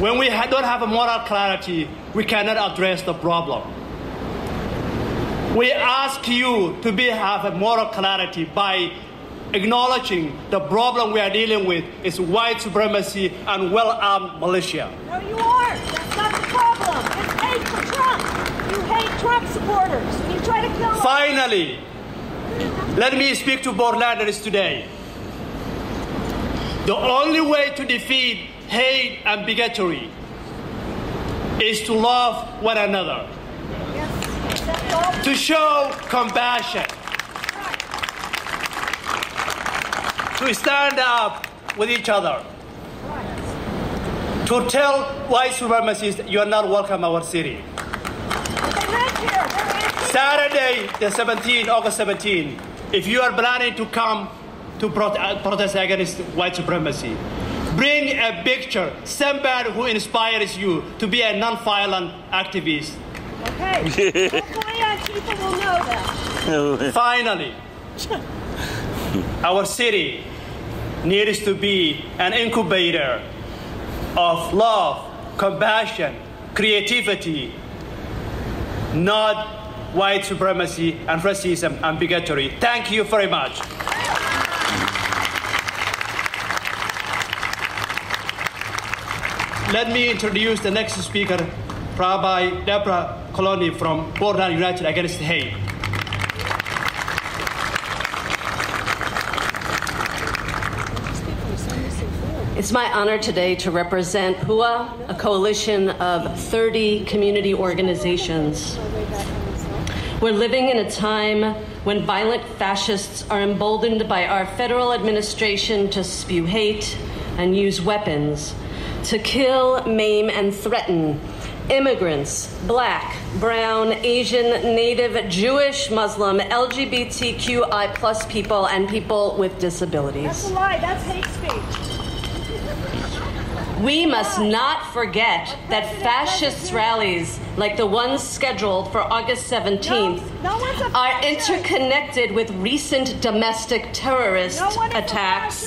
When we don't have a moral clarity, we cannot address the problem. We ask you to have a moral clarity by acknowledging the problem we are dealing with is white supremacy and well-armed militia. No, you aren't. That's not the problem. It's hate for Trump. You hate Trump supporters. You try to kill them. Finally, let me speak to Portlanders today. The only way to defeat hate and bigotry is to love one another, to show compassion, to stand up with each other, to tell white supremacists you are not welcome in our city. Saturday, August 17, if you are planning to come to protest against white supremacy, bring a picture, somebody who inspires you to be a non-violent activist. Okay. Hopefully people will know that. Finally, our city needs to be an incubator of love, compassion, creativity, not white supremacy and racism and bigotry. Thank you very much. Let me introduce the next speaker, Rabbi Deborah Coloni from Portland United Against Hate. It's my honor today to represent PUA, a coalition of 30 community organizations. We're living in a time when violent fascists are emboldened by our federal administration to spew hate and use weapons to kill, maim, and threaten immigrants, Black, brown, Asian, Native, Jewish, Muslim, LGBTQI+ people, and people with disabilities. That's a lie. That's hate speech. We must not forget that fascist rallies like the ones scheduled for August 17th are interconnected with recent domestic terrorist attacks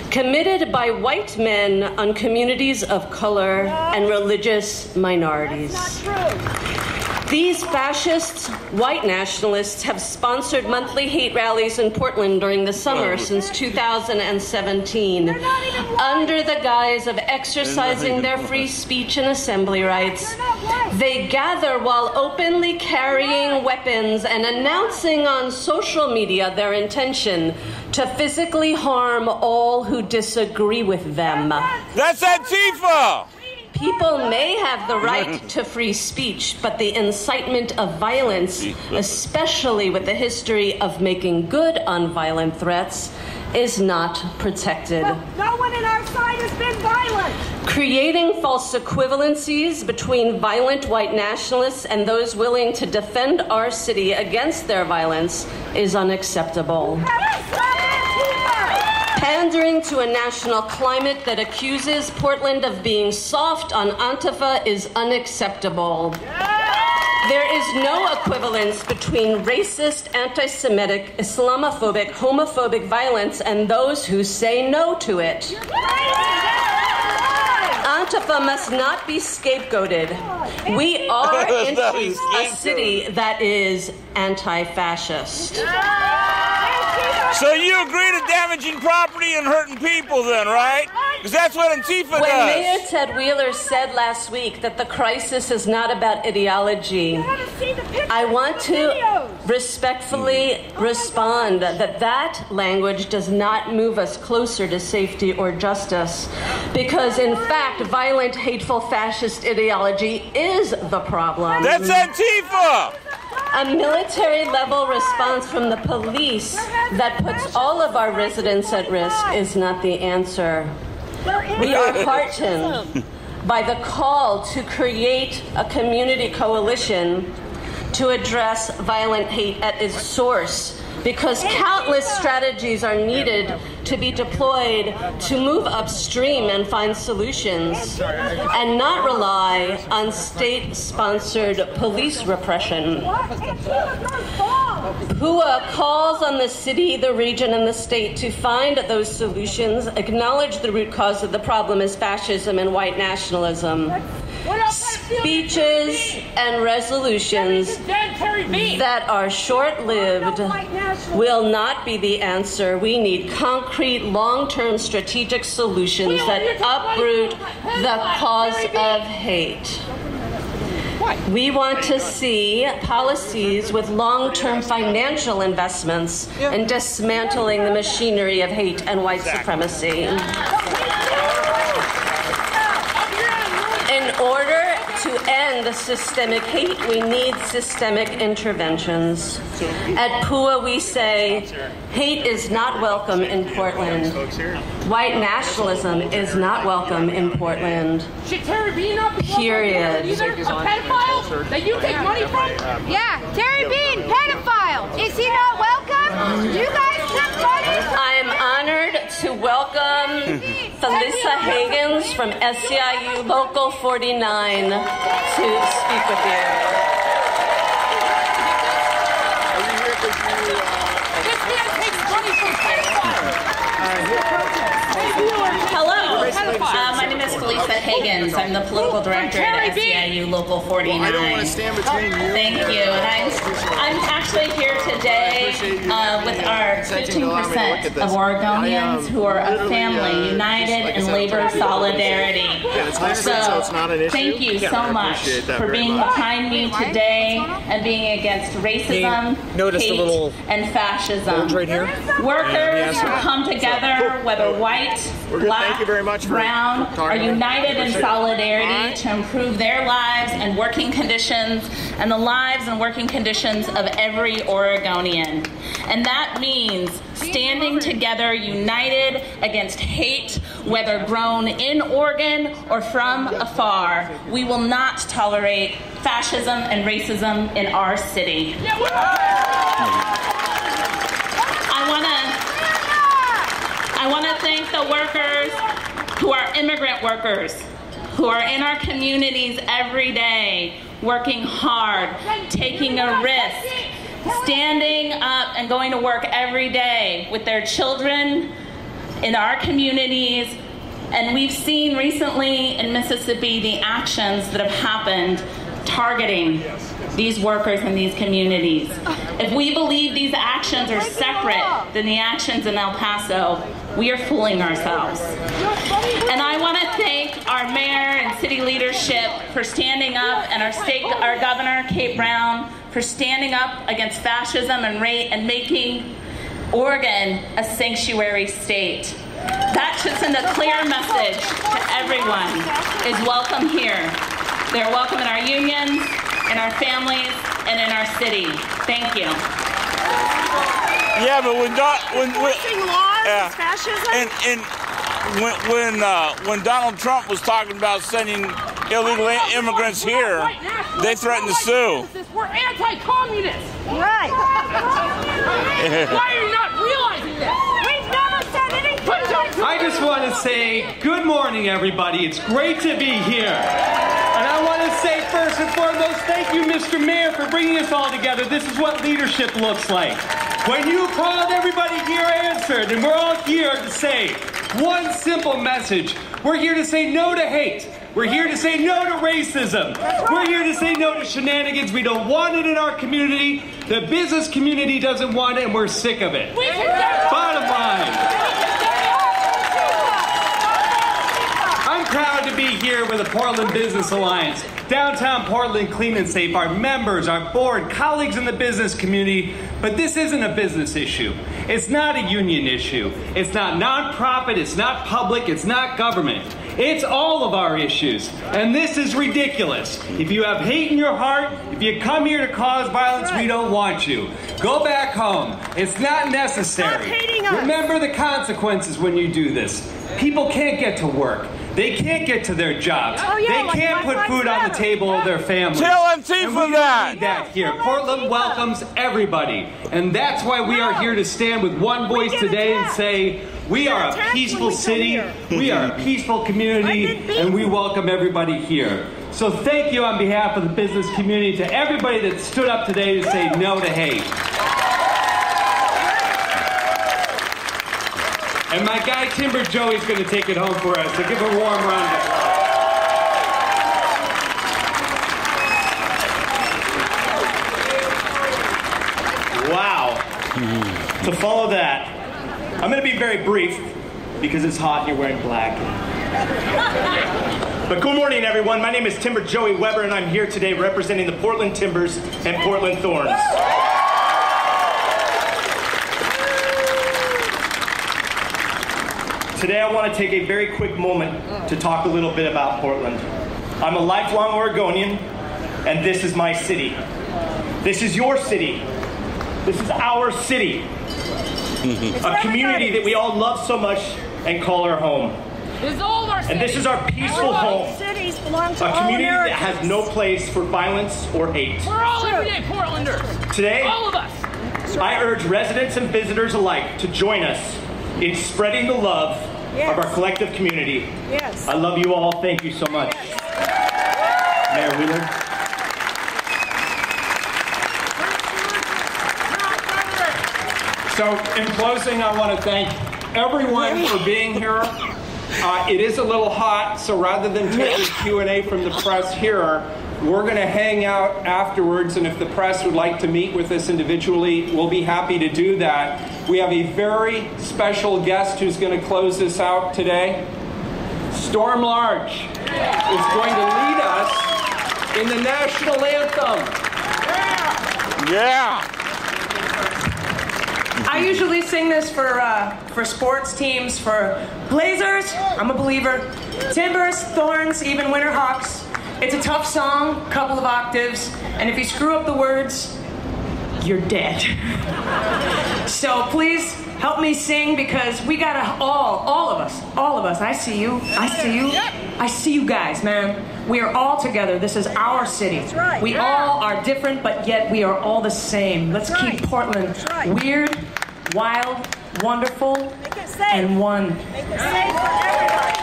committed by white men on communities of color and religious minorities. These fascists, white nationalists, have sponsored monthly hate rallies in Portland during the summer since 2017 under the guise of exercising their free speech and assembly rights. They gather while openly carrying weapons and announcing on social media their intention to physically harm all who disagree with them. That's Antifa! People may have the right to free speech, but the incitement of violence, especially with the history of making good on violent threats, is not protected. No one in our side has been violent. Creating false equivalencies between violent white nationalists and those willing to defend our city against their violence is unacceptable. Pandering to a national climate that accuses Portland of being soft on Antifa is unacceptable. There is no equivalence between racist, anti-Semitic, Islamophobic, homophobic violence and those who say no to it. Antifa must not be scapegoated. We are in a city that is anti-fascist. So you agree to damaging property and hurting people then, right? Because that's what Antifa does. When Mayor Ted Wheeler said last week that the crisis is not about ideology, I want to respectfully respond that that language does not move us closer to safety or justice. Because in fact, violent, hateful, fascist ideology is the problem. That's Antifa! A military-level response from the police that puts all of our residents at risk is not the answer. We are heartened by the call to create a community coalition to address violent hate at its source, because countless strategies are needed to be deployed to move upstream and find solutions and not rely on state-sponsored police repression. PUA calls on the city, the region, and the state to find those solutions, acknowledge the root cause of the problem is fascism and white nationalism. Speeches and resolutions that are short-lived will not be the answer. We need concrete, long-term strategic solutions that uproot the cause of hate. We want to see policies with long-term financial investments in dismantling the machinery of hate and white supremacy. In order to end the systemic hate, we need systemic interventions. At PUA, we say, hate is not welcome in Portland. White nationalism is not welcome in Portland. Should Terry Bean not be Period. Either a pedophile that you take money from? Yeah, Terry Bean, pedophile. Is he not welcome? You guys took money. I am honored to welcome Felissa Higgins from SEIU Local 49 to speak with you. This man takes money from pedophiles. Hello, my name is Felissa Higgins. Higgins. I'm the political director at SEIU Local 49. I don't want to stand between you. Thank you. And I'm actually here today with our 15% of Oregonians who are a family united in labor solidarity. So thank you so much for being behind me today and being against racism, hate, and fascism. Workers who come together, whether white, black, brown, are united in solidarity to improve their lives and working conditions and the lives and working conditions of every Oregonian. And that means standing together, united against hate, whether grown in Oregon or from afar. We will not tolerate fascism and racism in our city. I want to thank the workers who are immigrant workers, who are in our communities every day, working hard, taking a risk, standing up and going to work every day with their children in our communities. And we've seen recently in Mississippi the actions that have happened targeting these workers in these communities. If we believe these actions are separate than the actions in El Paso, we are fooling ourselves. And I want to thank our mayor and city leadership for standing up, and our governor, Kate Brown, for standing up against fascism and making Oregon a sanctuary state. That should send a clear message to everyone is welcome here. They're welcome in our unions, in our families, and in our city. Thank you. Yeah, but when Donald Trump was talking about sending illegal immigrants here, they threatened to sue. We're anti-communists. Right. Why are you not realizing this? We've never said anything. I just want to say good morning, everybody. It's great to be here. And I want to say first and foremost, thank you, Mr. Mayor, for bringing us all together. This is what leadership looks like. When you called, everybody here answered, and we're all here to say one simple message. We're here to say no to hate. We're here to say no to racism. We're here to say no to shenanigans. We don't want it in our community. The business community doesn't want it, and we're sick of it. Bottom line. I'm proud to be here with the Portland Business Alliance. Downtown Portland Clean and Safe, our members, our board, colleagues in the business community. But this isn't a business issue. It's not a union issue. It's not nonprofit. It's not public. It's not government. It's all of our issues. And this is ridiculous. If you have hate in your heart, if you come here to cause violence, we don't want you. Go back home. It's not necessary. Stop hating us. Remember the consequences when you do this. People can't get to work. They can't get to their jobs. Oh, yeah, they can't put food on the table of their families. Tell Antifa that. Need that here. Portland welcomes everybody. And that's why we are here to stand with one voice today and say, we are a peaceful city, we are a peaceful community, and we welcome everybody here. So thank you on behalf of the business community to everybody that stood up today to say no to hate. And my guy Timber Joey's going to take it home for us, so give a warm round of applause. Wow. To follow that, I'm going to be very brief because it's hot and you're wearing black. But good morning, everyone. My name is Timber Joey Weber, and I'm here today representing the Portland Timbers and Portland Thorns. Today I want to take a very quick moment to talk a little bit about Portland. I'm a lifelong Oregonian, and this is my city. This is your city. This is our city. A community that we all love so much and call our home. And this is our peaceful home. A community that has no place for violence or hate. We're all everyday Portlanders. Today, all of us. I urge residents and visitors alike to join us in spreading the love of our collective community. Yes. I love you all. Thank you so much. Mayor Wheeler. So in closing, I want to thank everyone for being here. It is a little hot, so rather than taking Q&A from the press here, we're going to hang out afterwards, and if the press would like to meet with us individually, we'll be happy to do that. We have a very special guest who's going to close this out today. Storm Large is going to lead us in the national anthem. Yeah. I usually sing this for sports teams, for Blazers, I'm a believer, Timbers, Thorns, even Winterhawks. It's a tough song, couple of octaves, and if you screw up the words, you're dead. So please help me sing, because we gotta all of us, I see you, I see you guys, man. We are all together. This is our city. That's right. We all are different, but yet we are all the same. Let's keep Portland weird, wild, wonderful, and one. Make it safe for everybody.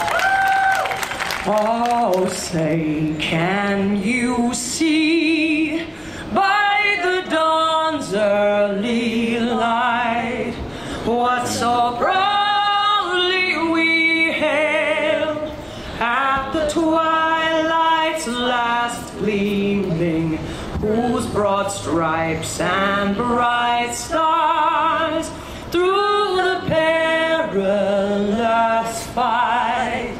Oh, say, can you see by the dawn's early light what so proudly we hailed at the twilight's last gleaming, whose broad stripes and bright stars through the perilous fight,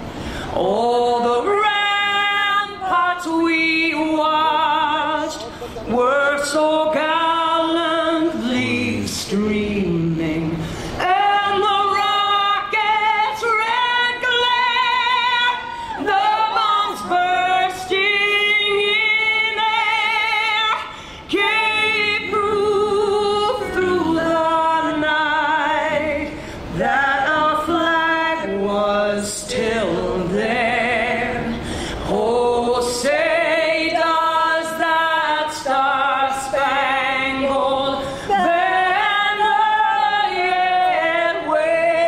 all the ramparts we watched were so gallantly streaming, and the rocket's red glare, the bombs bursting in air, gave proof through the night that our flag was still there. Oh, say does that star-spangled banner yet wave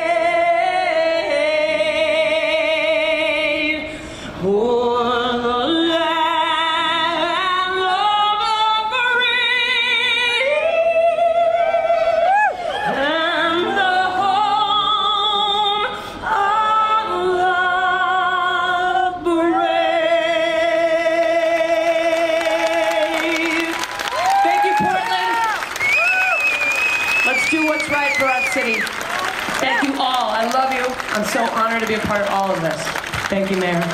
o'er the land of the free and the home of the brave. Thank you, Portland. Let's do what's right for our city. Thank you all. I love you. I'm so honored to be a part of all of this. Thank you, Mayor.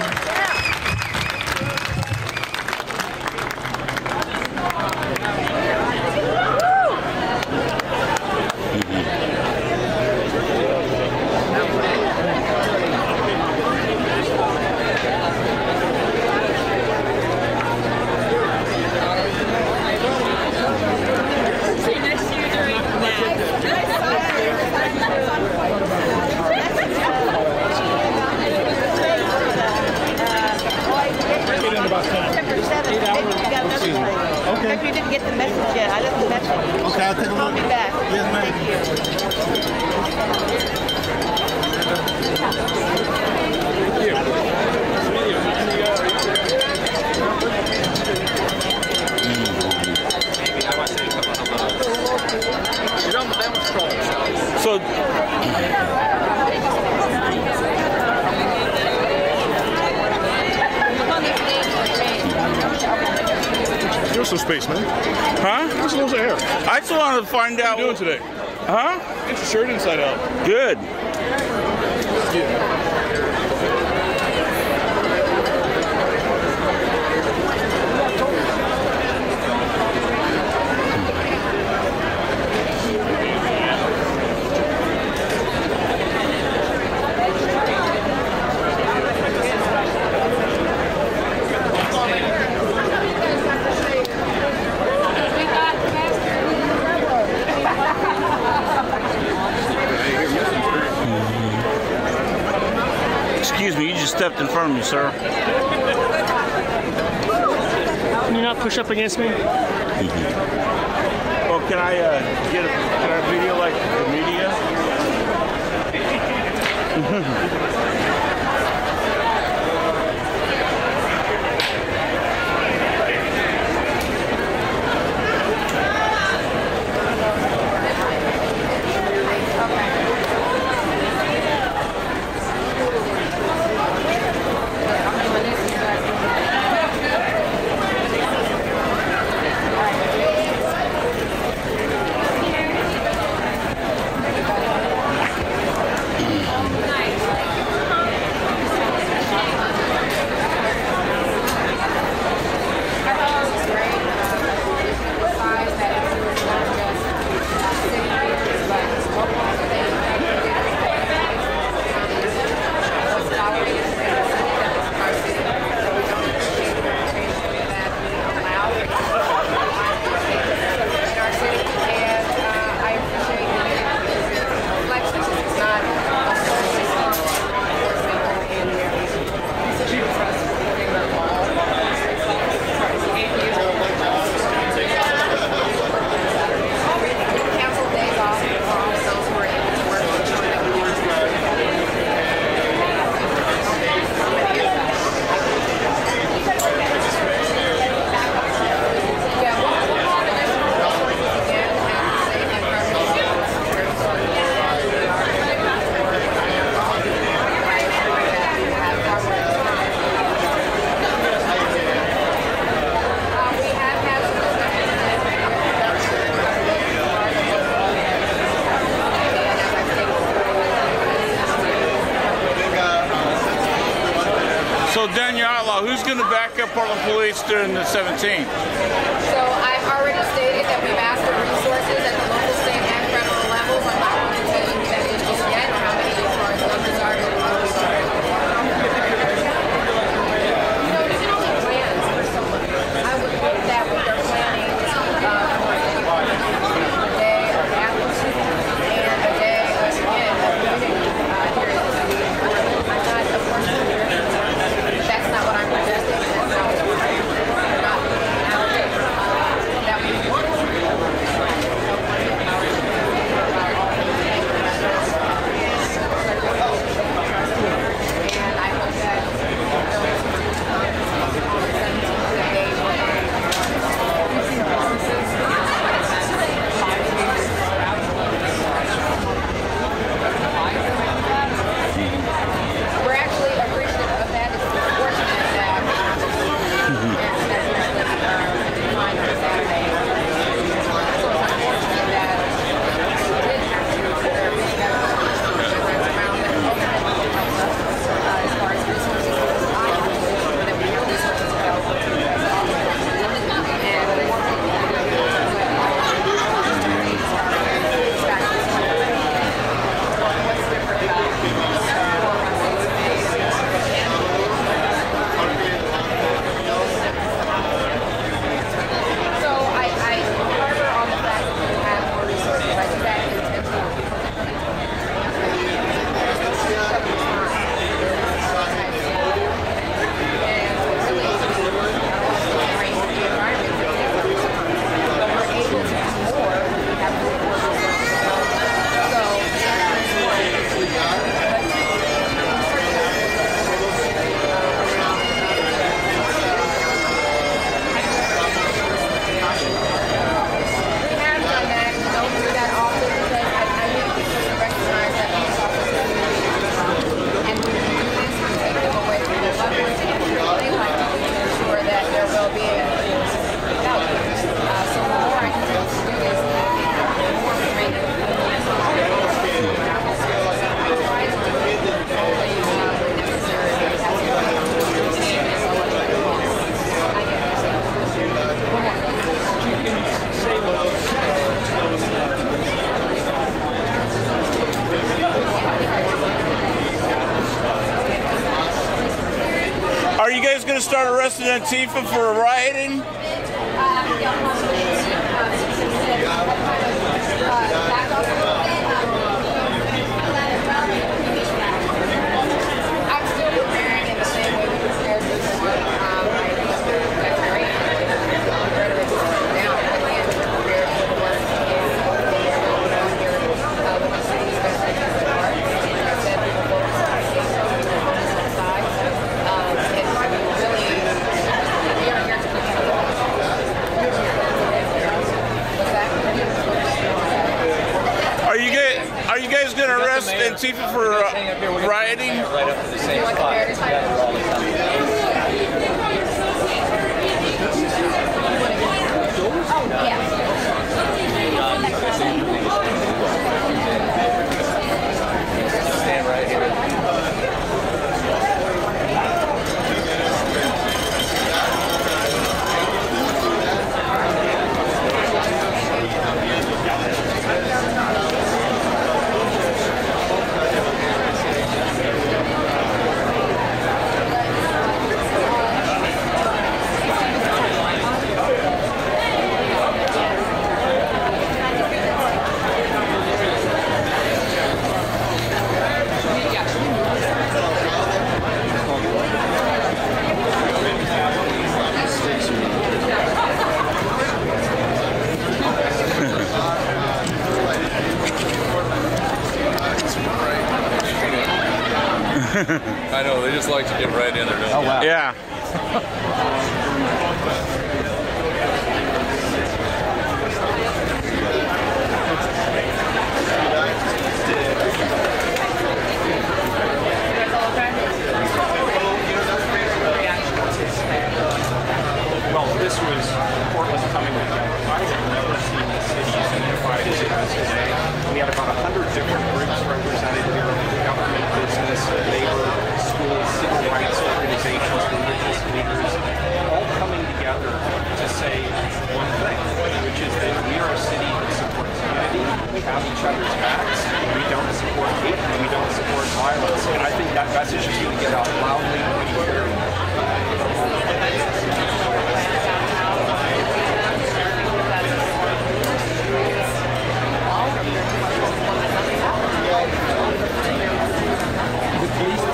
Okay. If you didn't get the message yet, I left the message. Okay, I'll take a look. Call me back. Yes, ma'am. So. Give us some space, man. Huh? Give us a little air. I just wanted to find out. What are you doing today? Huh? Get your shirt inside out. Good. Excuse me, you just stepped in front of me, sir. Can you not push up against me? Well, can I can I video like the media? going to back up Portland Police during the 17th? So I've already stated that we've asked for resources at the local, state, and federal levels. I'm not going to tell you that just yet or how many as far as numbers are. I would hope that with their planning, a day of atmosphere and a day of, again, of community here in the city. I'm not a person here. That's not what I'm projecting. That's not what we're not putting out there. That we and I hope that we're actually appreciative of that. It's fortunate that on Saturday. So it's unfortunate that we did have to consider being around that ultimately helps us as far as resources go. That we have resources available to us. What's different about So I harbor on the fact that we have more resources. I do that intentionally. We have done that. We don't do that often because I need people to recognize that police officers do and when we do this, we take them away from their loved ones and they like to ensure that their well-being is valued. So the more I continue to do this, the more we make it. Are you guys going to start arresting Antifa for rioting? I'm still preparing in the same way we prepared before. That's great. Rhetoric down. Again, we're prepared for the worst case. When we see these messages that are, like I said, we will focus on the case. We will focus on sides. It's really, we are here to keep you Are you guys going to arrest Antifa for rioting? Right up to the same spot. Together all the time. Stand right here. I know, they just like to get right in there, don't they? Oh, wow. Yeah. Well, this was Portland coming together. I've never seen the city as unified as it is today. We had about 100 different groups represented here: government, business, labor, schools, civil rights organizations, religious leaders, say one thing, which is that we are a city that supports unity, we have each other's backs, we don't support hate, and we don't support violence. And I think that message is going to get out loudly and clearly. The police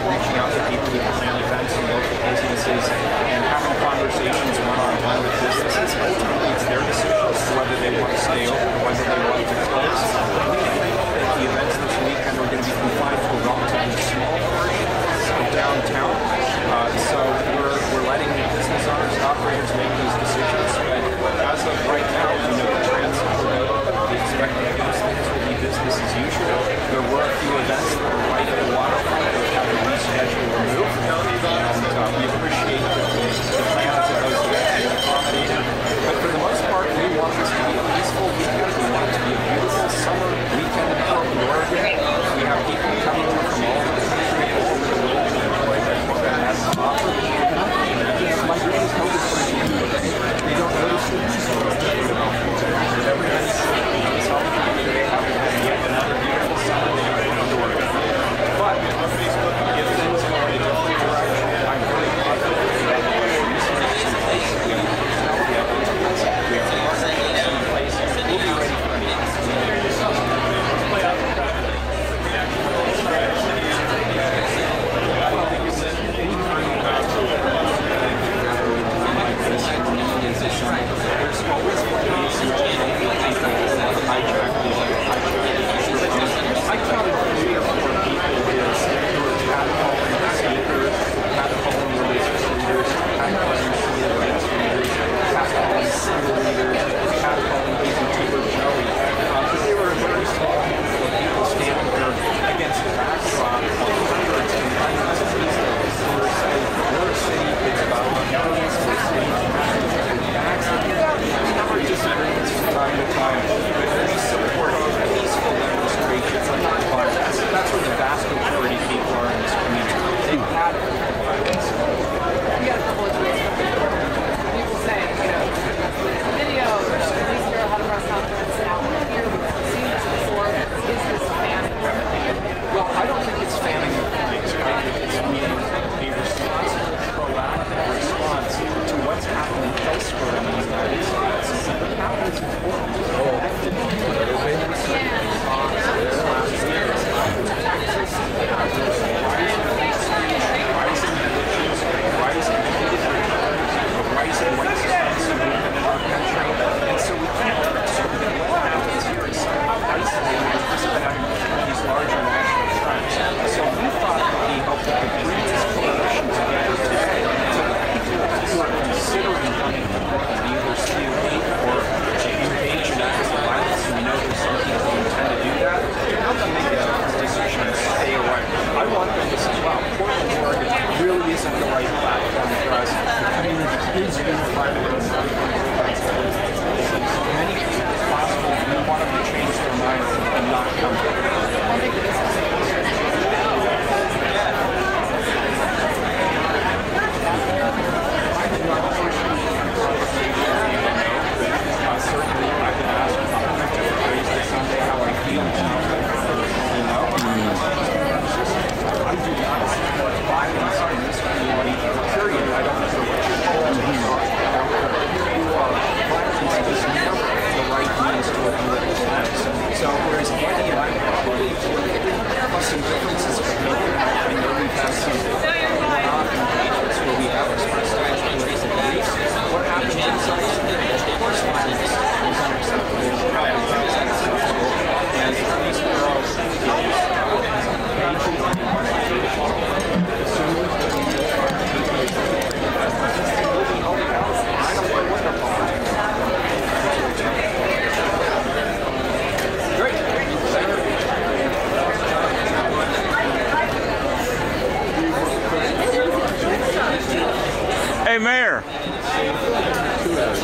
reaching out to people who plan events and local businesses and having conversations one-on-one with businesses. Ultimately, it's their decision as to whether they want to stay open or whether they want to close. We think that the events this weekend are going to be confined to a relatively small portion of downtown. So we're letting business owners and operators make those decisions. But as of right now, we know the transit will be. We expect that those things will be business as usual. There were a few events that were right at the waterfront that had to reschedule or move. And we appreciate the plans of those events being accommodated. But for the most part, we want this to be a peaceful weekend. We want it to be a beautiful summer weekend in Portland, Oregon. We have people coming from all over the country, all over the world to enjoy what Portland has to offer. And I think that like we just noticed for you, we don't notice it just about Portland. Everybody's healthy. They have yet another beautiful summer day in Oregon. But on Facebook, if things go in a different direction, I'm very confident that we have resources in place. We have partnerships in place. We'll be ready for anything. There's always ways to hijack I counted 3 or 4 people here who were catcalling speakers, catcalling religious leaders, catcalling Shia rights leaders, catcalling single leaders, catcalling even Tabor Joey. But they were a very small handful of people standing there against the backdrop of hundreds and hundreds of people who were saying, we're a city that's about millions, we're a city that's number of disagreements from time to time, but we support peaceful demonstrations like our podcast. That's where the vast majority of people are in this community. They've had it. We got a couple of tweets from people saying, videos, police bureau had a press conference, now we're here, we've seen this before. Is this fanning? Well, I don't think it's fanning of things. I think it's being a responsible, proactive response to what's happening elsewhere in the United States. How is rising white supremacy movement in our country, and so we can't assume that what happens here is somehow isolated or disconnected from these larger national trends. So we thought it would be helpful to bring this coalition together today so that people who are considering coming to Portland, either spew hate or engage in acts of violence, and we know there's some people who intend to do that, how can they make a decision and stay away? I want them to say, wow, Portland, Oregon really isn't the right platform for us. The community is unified around many people as possible. We want them to change their mind and not come certainly, I can ask different ways that someday how I feel I do not support violence in this community, period. I don't care what your politics are. I don't care who you are. Violence is never the right means to a political end. So whereas Andy and I probably have some differences of opinion, I know we've had some engagements where we have expressed our political beliefs. What happens inside? Of course, violence is unacceptable. And these girls, Hey, Mayor.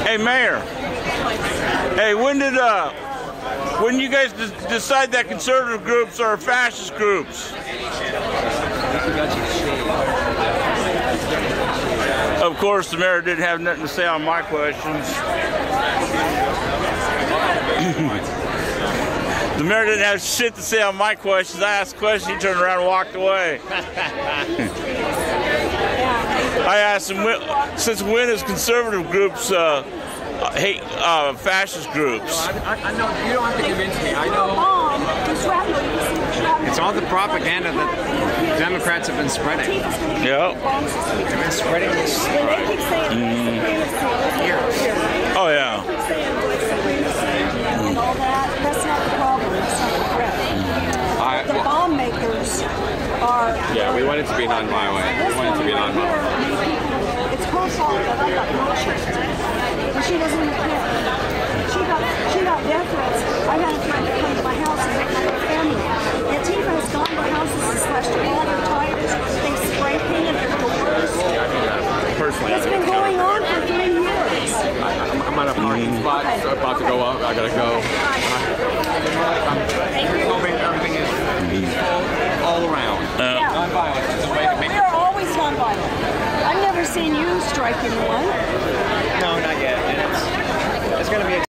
Hey, Mayor. Hey, when you guys decide that conservative groups are fascist groups? Of course, the mayor didn't have nothing to say on my questions. The mayor didn't have shit to say on my questions. I asked questions, he turned around and walked away. I asked him, since when is conservative groups hate fascist groups? I know, you don't have to convince me. I know. It's all the propaganda that Democrats have been spreading. Yep. They've been spreading this. Oh, yeah. And all that, that's not the problem. That's not the threat. The bomb makers are... Yeah, we want it to be nonviolent. We want it to be nonviolent. It's her fault that I got milkshaked. And she doesn't even care. She got death threats. I had a friend to come to my house and make my whole family. Antifa has gone to houses and slashed all their tires. They spray painted their doors. Personally, it's been going on for 3 years. I'm at a parking spot, about to go up. I gotta go. I'm hoping everything is peaceful all around. Nonviolence is a way to make it. We are always nonviolent. I've never seen you strike anyone. No, not yet. It's going to be